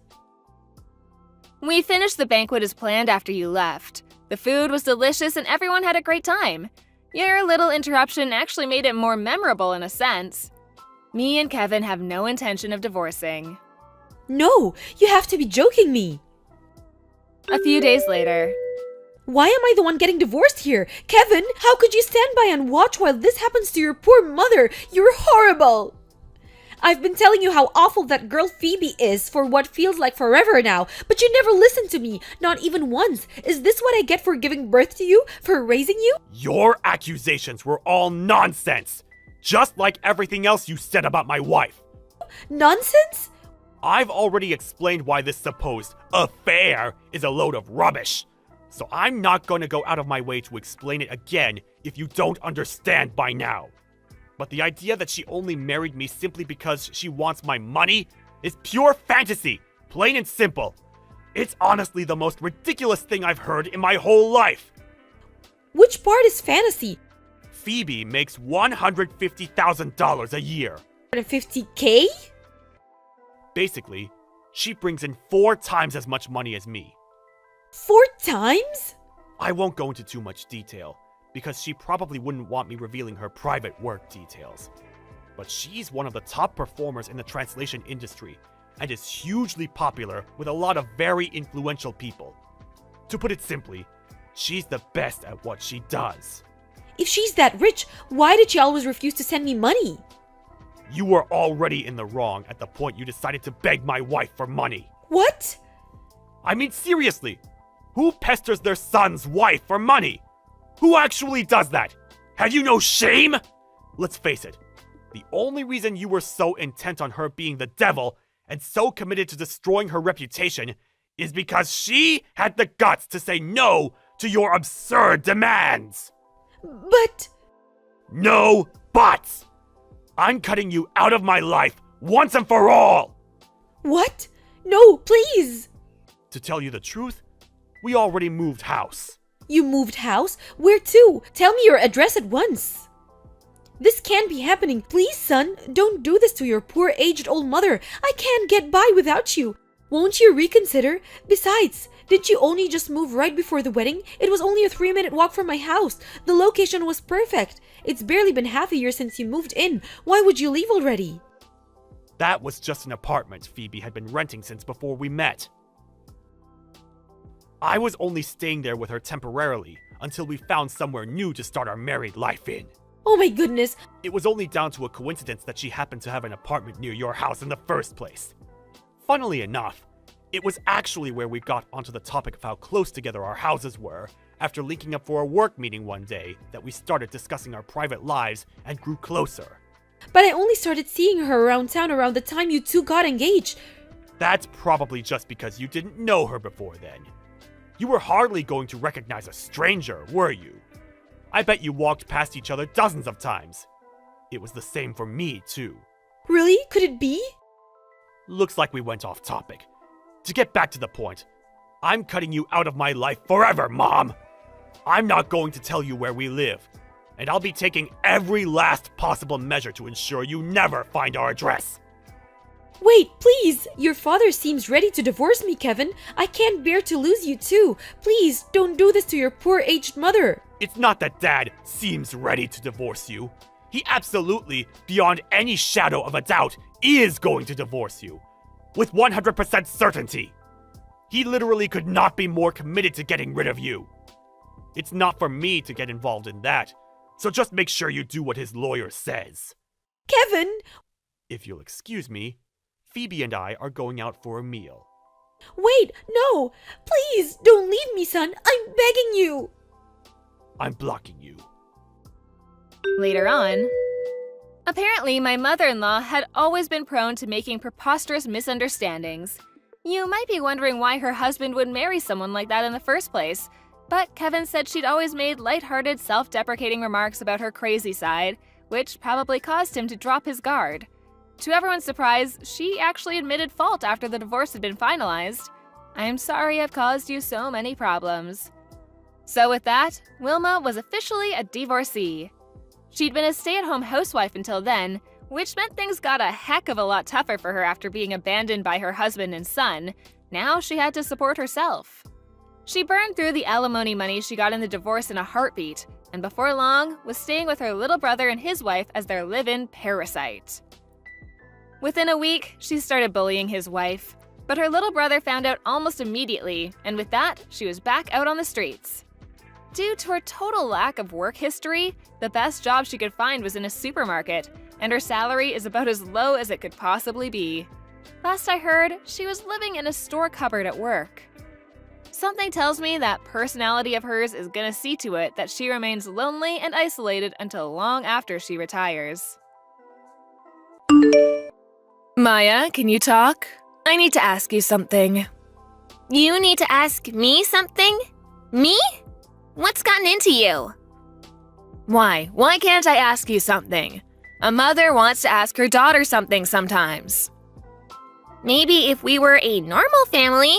We finished the banquet as planned after you left. The food was delicious and everyone had a great time. Your little interruption actually made it more memorable in a sense. Me and Kevin have no intention of divorcing. No, you have to be joking me. A few days later. Why am I the one getting divorced here? Kevin, how could you stand by and watch while this happens to your poor mother? You're horrible. I've been telling you how awful that girl Phoebe is for what feels like forever now, but you never listen to me, not even once. Is this what I get for giving birth to you, for raising you? Your accusations were all nonsense, just like everything else you said about my wife. Nonsense? I've already explained why this supposed affair is a load of rubbish. So I'm not going to go out of my way to explain it again if you don't understand by now. But the idea that she only married me simply because she wants my money is pure fantasy, plain and simple. It's honestly the most ridiculous thing I've heard in my whole life. Which part is fantasy? Phoebe makes $150,000 a year. 150K? Basically, she brings in 4 times as much money as me. 4 times? I won't go into too much detail, because she probably wouldn't want me revealing her private work details. But she's one of the top performers in the translation industry, and is hugely popular with a lot of very influential people. To put it simply, she's the best at what she does. If she's that rich, why did she always refuse to send me money? You were already in the wrong at the point you decided to beg my wife for money. What? I mean, seriously, who pesters their son's wife for money? Who actually does that? Have you no shame? Let's face it, the only reason you were so intent on her being the devil and so committed to destroying her reputation is because she had the guts to say no to your absurd demands. But... No buts! I'm cutting you out of my life once and for all! What? No, please! To tell you the truth, we already moved house. You moved house? Where to? Tell me your address at once. This can't be happening. Please, son, don't do this to your poor aged old mother. I can't get by without you. Won't you reconsider? Besides, didn't you only just move right before the wedding? It was only a 3-minute walk from my house. The location was perfect. It's barely been half a year since you moved in. Why would you leave already? That was just an apartment Phoebe had been renting since before we met. I was only staying there with her temporarily until we found somewhere new to start our married life in. Oh my goodness. It was only down to a coincidence that she happened to have an apartment near your house in the first place. Funnily enough, it was actually where we got onto the topic of how close together our houses were after linking up for a work meeting one day that we started discussing our private lives and grew closer. But I only started seeing her around town around the time you two got engaged. That's probably just because you didn't know her before then. You were hardly going to recognize a stranger, were you? I bet you walked past each other dozens of times. It was the same for me, too. Really? Could it be? Looks like we went off topic. To get back to the point, I'm cutting you out of my life forever, Mom! I'm not going to tell you where we live, and I'll be taking every last possible measure to ensure you never find our address. Wait, please! Your father seems ready to divorce me, Kevin. I can't bear to lose you too. Please, don't do this to your poor aged mother. It's not that Dad seems ready to divorce you. He absolutely, beyond any shadow of a doubt, is going to divorce you. With 100% certainty. He literally could not be more committed to getting rid of you. It's not for me to get involved in that, so just make sure you do what his lawyer says. Kevin! If you'll excuse me, Phoebe and I are going out for a meal. Wait, no! Please, don't leave me, son! I'm begging you! I'm blocking you. Later on, apparently my mother-in-law had always been prone to making preposterous misunderstandings. You might be wondering why her husband would marry someone like that in the first place, but Kevin said she'd always made lighthearted, self-deprecating remarks about her crazy side, which probably caused him to drop his guard. To everyone's surprise, she actually admitted fault after the divorce had been finalized. "I'm sorry I've caused you so many problems." So with that, Wilma was officially a divorcee. She'd been a stay-at-home housewife until then, which meant things got a heck of a lot tougher for her after being abandoned by her husband and son. Now she had to support herself. She burned through the alimony money she got in the divorce in a heartbeat, and before long was staying with her little brother and his wife as their live-in parasite. Within a week, she started bullying his wife, but her little brother found out almost immediately, and with that, she was back out on the streets. Due to her total lack of work history, the best job she could find was in a supermarket, and her salary is about as low as it could possibly be. Last I heard, she was living in a store cupboard at work. Something tells me that personality of hers is gonna see to it that she remains lonely and isolated until long after she retires. Maya, can you talk? I need to ask you something. You need to ask me something? Me? What's gotten into you? Why? Why can't I ask you something? A mother wants to ask her daughter something sometimes. Maybe if we were a normal family,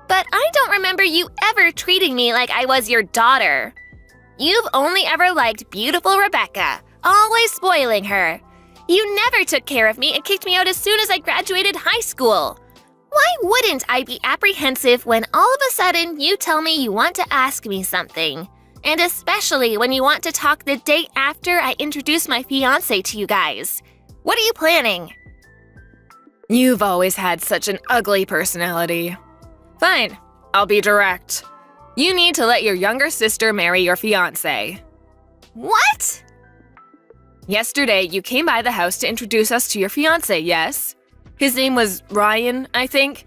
but I don't remember you ever treating me like I was your daughter. You've only ever liked beautiful Rebecca, always spoiling her. You never took care of me and kicked me out as soon as I graduated high school. Why wouldn't I be apprehensive when all of a sudden you tell me you want to ask me something? And especially when you want to talk the day after I introduce my fiancé to you guys. What are you planning? You've always had such an ugly personality. Fine, I'll be direct. You need to let your younger sister marry your fiancé. What? Yesterday, you came by the house to introduce us to your fiancé, yes? His name was Ryan, I think.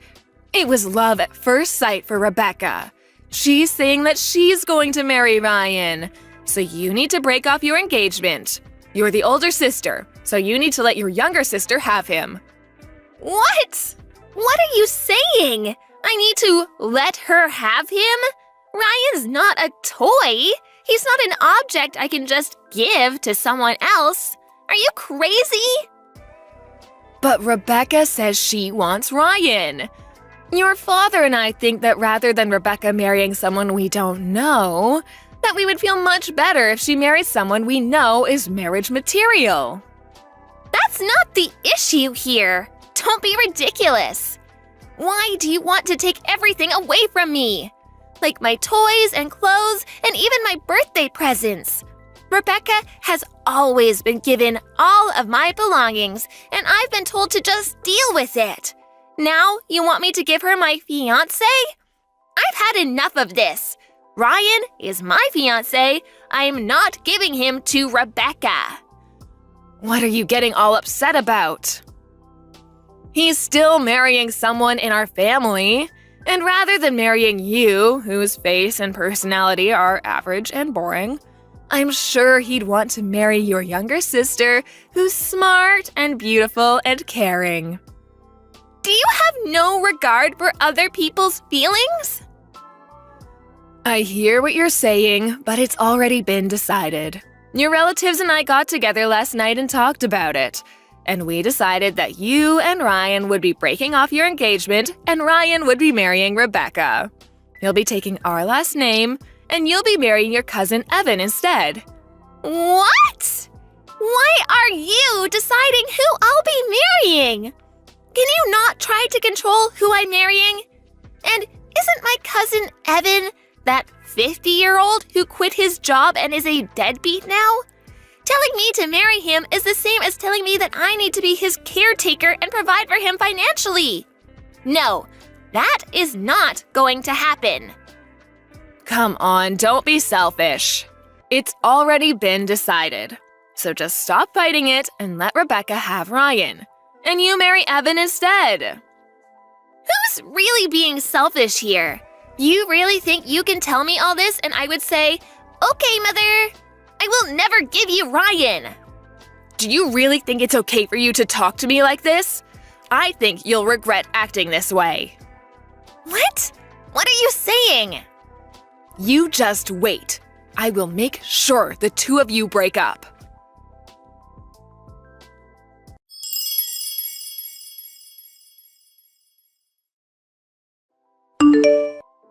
It was love at first sight for Rebecca. She's saying that she's going to marry Ryan. So you need to break off your engagement. You're the older sister, so you need to let your younger sister have him. What? What are you saying? I need to let her have him? Ryan's not a toy. He's not an object I can just give to someone else. Are you crazy? But Rebecca says she wants Ryan. Your father and I think that rather than Rebecca marrying someone we don't know, that we would feel much better if she marries someone we know is marriage material. That's not the issue here. Don't be ridiculous. Why do you want to take everything away from me? Like my toys and clothes and even my birthday presents. Rebecca has always been given all of my belongings, and I've been told to just deal with it. Now you want me to give her my fiancé? I've had enough of this. Ryan is my fiancé. I'm not giving him to Rebecca. What are you getting all upset about? He's still marrying someone in our family. And rather than marrying you, whose face and personality are average and boring, I'm sure he'd want to marry your younger sister, who's smart and beautiful and caring. Do you have no regard for other people's feelings? I hear what you're saying, but it's already been decided. Your relatives and I got together last night and talked about it. And we decided that you and Ryan would be breaking off your engagement and Ryan would be marrying Rebecca. He'll be taking our last name and you'll be marrying your cousin Evan instead. What? Why are you deciding who I'll be marrying? Can you not try to control who I'm marrying? And isn't my cousin Evan that 50-year-old who quit his job and is a deadbeat now? Telling me to marry him is the same as telling me that I need to be his caretaker and provide for him financially. No, that is not going to happen. Come on, don't be selfish. It's already been decided. So just stop fighting it and let Rebecca have Ryan. And you marry Evan instead. Who's really being selfish here? You really think you can tell me all this and I would say, Okay, Mother. I will never give you Ryan. Do you really think it's okay for you to talk to me like this? I think you'll regret acting this way. What? What are you saying? You just wait. I will make sure the two of you break up.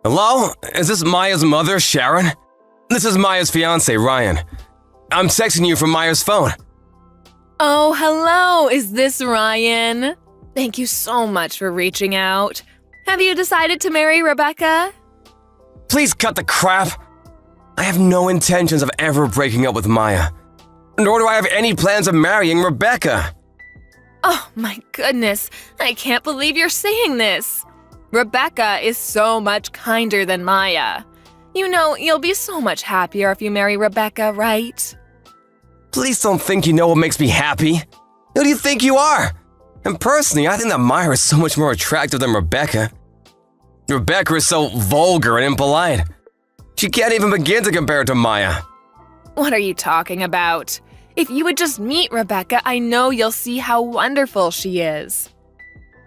Hello? Is this Maya's mother, Sharon? This is Maya's fiance, Ryan. I'm texting you from Maya's phone. Oh, hello. Is this Ryan? Thank you so much for reaching out. Have you decided to marry Rebecca? Please cut the crap. I have no intentions of ever breaking up with Maya. Nor do I have any plans of marrying Rebecca. Oh my goodness. I can't believe you're saying this. Rebecca is so much kinder than Maya. You know, you'll be so much happier if you marry Rebecca, right? Please don't think you know what makes me happy. Who do you think you are? And personally, I think that Maya is so much more attractive than Rebecca. Rebecca is so vulgar and impolite. She can't even begin to compare to Maya. What are you talking about? If you would just meet Rebecca, I know you'll see how wonderful she is.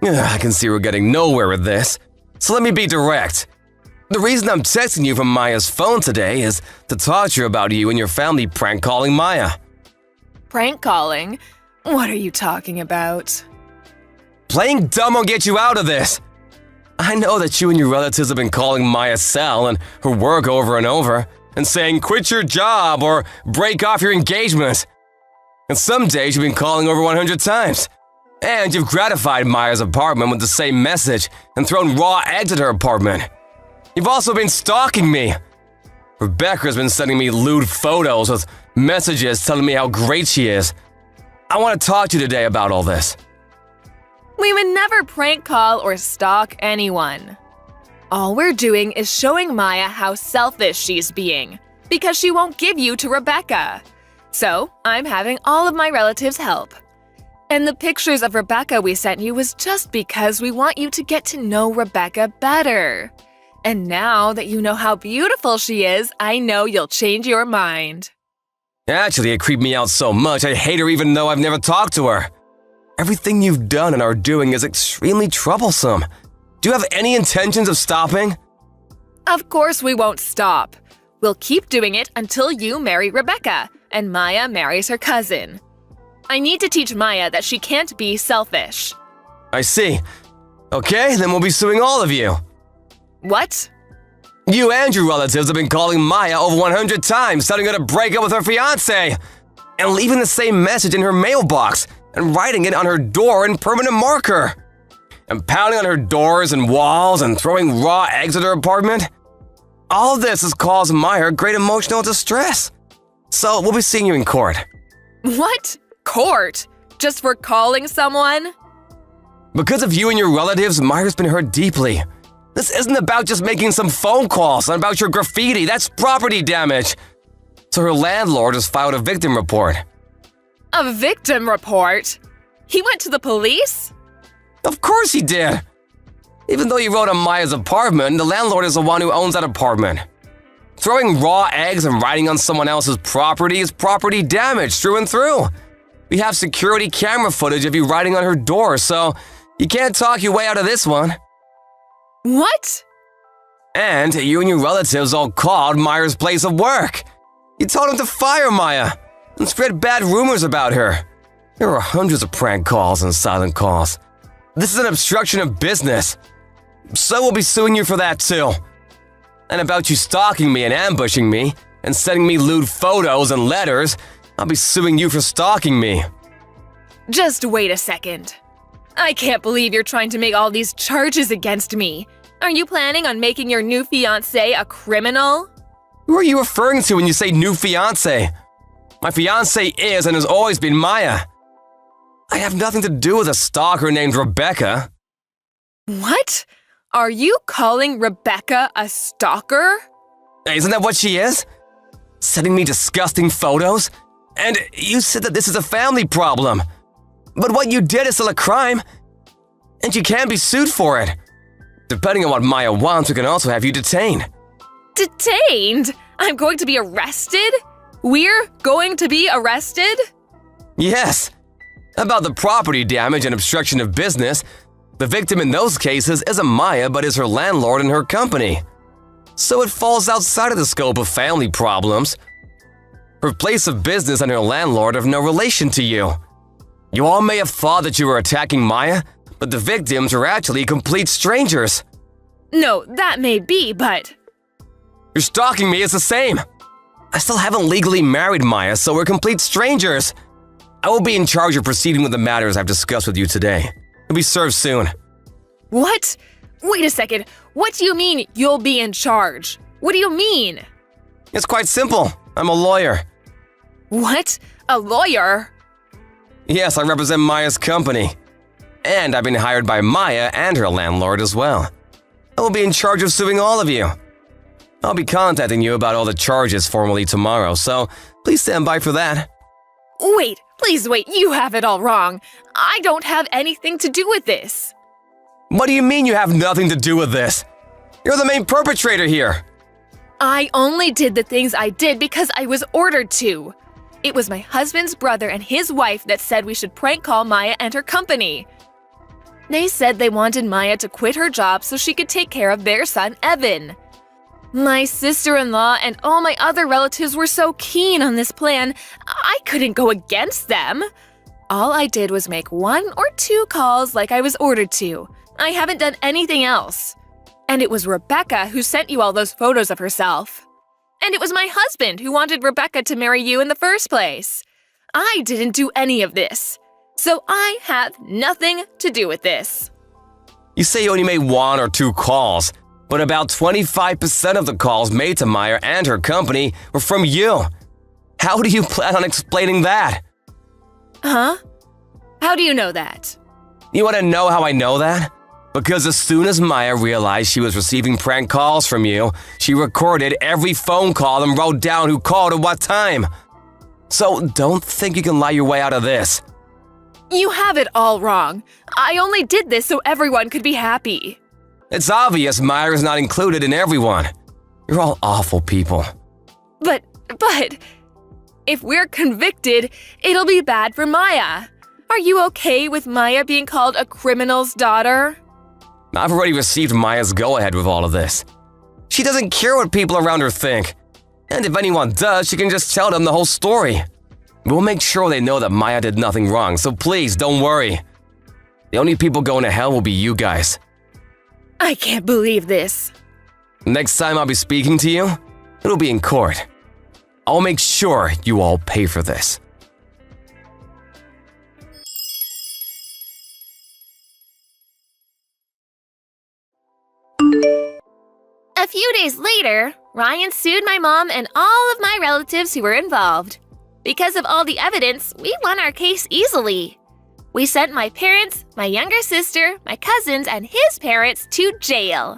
I can see we're getting nowhere with this. So let me be direct. The reason I'm texting you from Maya's phone today is to talk to you about you and your family prank calling Maya. Prank calling? What are you talking about? Playing dumb will get you out of this. I know that you and your relatives have been calling Maya Sal and her work over and over and saying quit your job or break off your engagement. And some days you've been calling over 100 times. And you've gratified Maya's apartment with the same message and thrown raw eggs at her apartment. You've also been stalking me. Rebecca's been sending me lewd photos with messages telling me how great she is. I want to talk to you today about all this. We would never prank call or stalk anyone. All we're doing is showing Maya how selfish she's being, because she won't give you to Rebecca. So, I'm having all of my relatives help. And the pictures of Rebecca we sent you was just because we want you to get to know Rebecca better. And now that you know how beautiful she is, I know you'll change your mind. Actually, it creeped me out so much I hate her even though I've never talked to her. Everything you've done and are doing is extremely troublesome. Do you have any intentions of stopping? Of course we won't stop. We'll keep doing it until you marry Rebecca and Maya marries her cousin. I need to teach Maya that she can't be selfish. I see. Okay, then we'll be suing all of you. What? You and your relatives have been calling Maya over 100 times, telling her to break up with her fiancé, and leaving the same message in her mailbox, and writing it on her door in permanent marker, and pounding on her doors and walls, and throwing raw eggs at her apartment. All of this has caused Maya great emotional distress. So we'll be seeing you in court. What? Court? Just for calling someone? Because of you and your relatives, Maya's been hurt deeply. This isn't about just making some phone calls and about your graffiti. That's property damage. So her landlord has filed a victim report. A victim report? He went to the police? Of course he did. Even though he wrote on Maya's apartment, the landlord is the one who owns that apartment. Throwing raw eggs and writing on someone else's property is property damage through and through. We have security camera footage of you writing on her door, so you can't talk your way out of this one. What? And you and your relatives all called Maya's place of work. You told him to fire Maya and spread bad rumors about her. There were hundreds of prank calls and silent calls. This is an obstruction of business. So we'll be suing you for that too. And about you stalking me and ambushing me and sending me lewd photos and letters, I'll be suing you for stalking me. Just wait a second. I can't believe you're trying to make all these charges against me. Are you planning on making your new fiancé a criminal? Who are you referring to when you say new fiancé? My fiancé is and has always been Maya. I have nothing to do with a stalker named Rebecca. What? Are you calling Rebecca a stalker? Isn't that what she is? Sending me disgusting photos? And you said that this is a family problem. But what you did is still a crime. And you can be sued for it. Depending on what Maya wants, we can also have you detained. Detained? I'm going to be arrested? We're going to be arrested? Yes. About the property damage and obstruction of business, the victim in those cases isn't Maya but is her landlord and her company. So it falls outside of the scope of family problems. Her place of business and her landlord have no relation to you. You all may have thought that you were attacking Maya, but the victims are actually complete strangers. No, that may be, but… You're stalking me is the same. I still haven't legally married Maya, so we're complete strangers. I will be in charge of proceeding with the matters I've discussed with you today. You'll be served soon. What? Wait a second. What do you mean you'll be in charge? What do you mean? It's quite simple. I'm a lawyer. What? A lawyer? Yes, I represent Maya's company. And I've been hired by Maya and her landlord as well. I will be in charge of suing all of you. I'll be contacting you about all the charges formally tomorrow, so please stand by for that. Wait, please wait, you have it all wrong. I don't have anything to do with this. What do you mean you have nothing to do with this? You're the main perpetrator here. I only did the things I did because I was ordered to. It was my husband's brother and his wife that said we should prank call Maya and her company. They said they wanted Maya to quit her job so she could take care of their son, Evan. My sister-in-law and all my other relatives were so keen on this plan, I couldn't go against them. All I did was make 1 or 2 calls like I was ordered to. I haven't done anything else. And it was Rebecca who sent you all those photos of herself. And it was my husband who wanted Rebecca to marry you in the first place. I didn't do any of this. So I have nothing to do with this. You say you only made 1 or 2 calls, but about 25% of the calls made to Maya and her company were from you. How do you plan on explaining that? Huh? How do you know that? You want to know how I know that? Because as soon as Maya realized she was receiving prank calls from you, she recorded every phone call and wrote down who called at what time. So don't think you can lie your way out of this. You have it all wrong. I only did this so everyone could be happy. It's obvious Maya is not included in everyone. You're all awful people. But, if we're convicted, it'll be bad for Maya. Are you okay with Maya being called a criminal's daughter? I've already received Maya's go-ahead with all of this. She doesn't care what people around her think. And if anyone does, she can just tell them the whole story. We'll make sure they know that Maya did nothing wrong, so please don't worry. The only people going to hell will be you guys. I can't believe this. Next time I'll be speaking to you, it'll be in court. I'll make sure you all pay for this. A few days later, Ryan sued my mom and all of my relatives who were involved. Because of all the evidence, we won our case easily. We sent my parents, my younger sister, my cousins, and his parents to jail.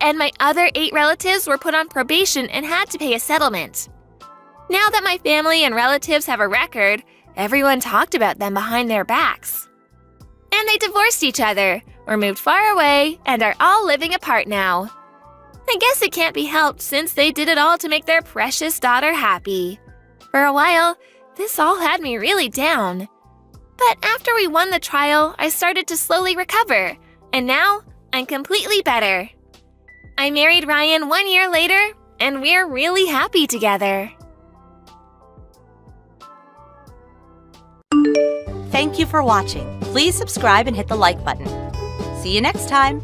And my other 8 relatives were put on probation and had to pay a settlement. Now that my family and relatives have a record, everyone talked about them behind their backs. And they divorced each other, or moved far away, and are all living apart now. I guess it can't be helped since they did it all to make their precious daughter happy. For a while, this all had me really down. But after we won the trial, I started to slowly recover, and now I'm completely better. I married Ryan 1 year later, and we're really happy together. Thank you for watching. Please subscribe and hit the like button. See you next time.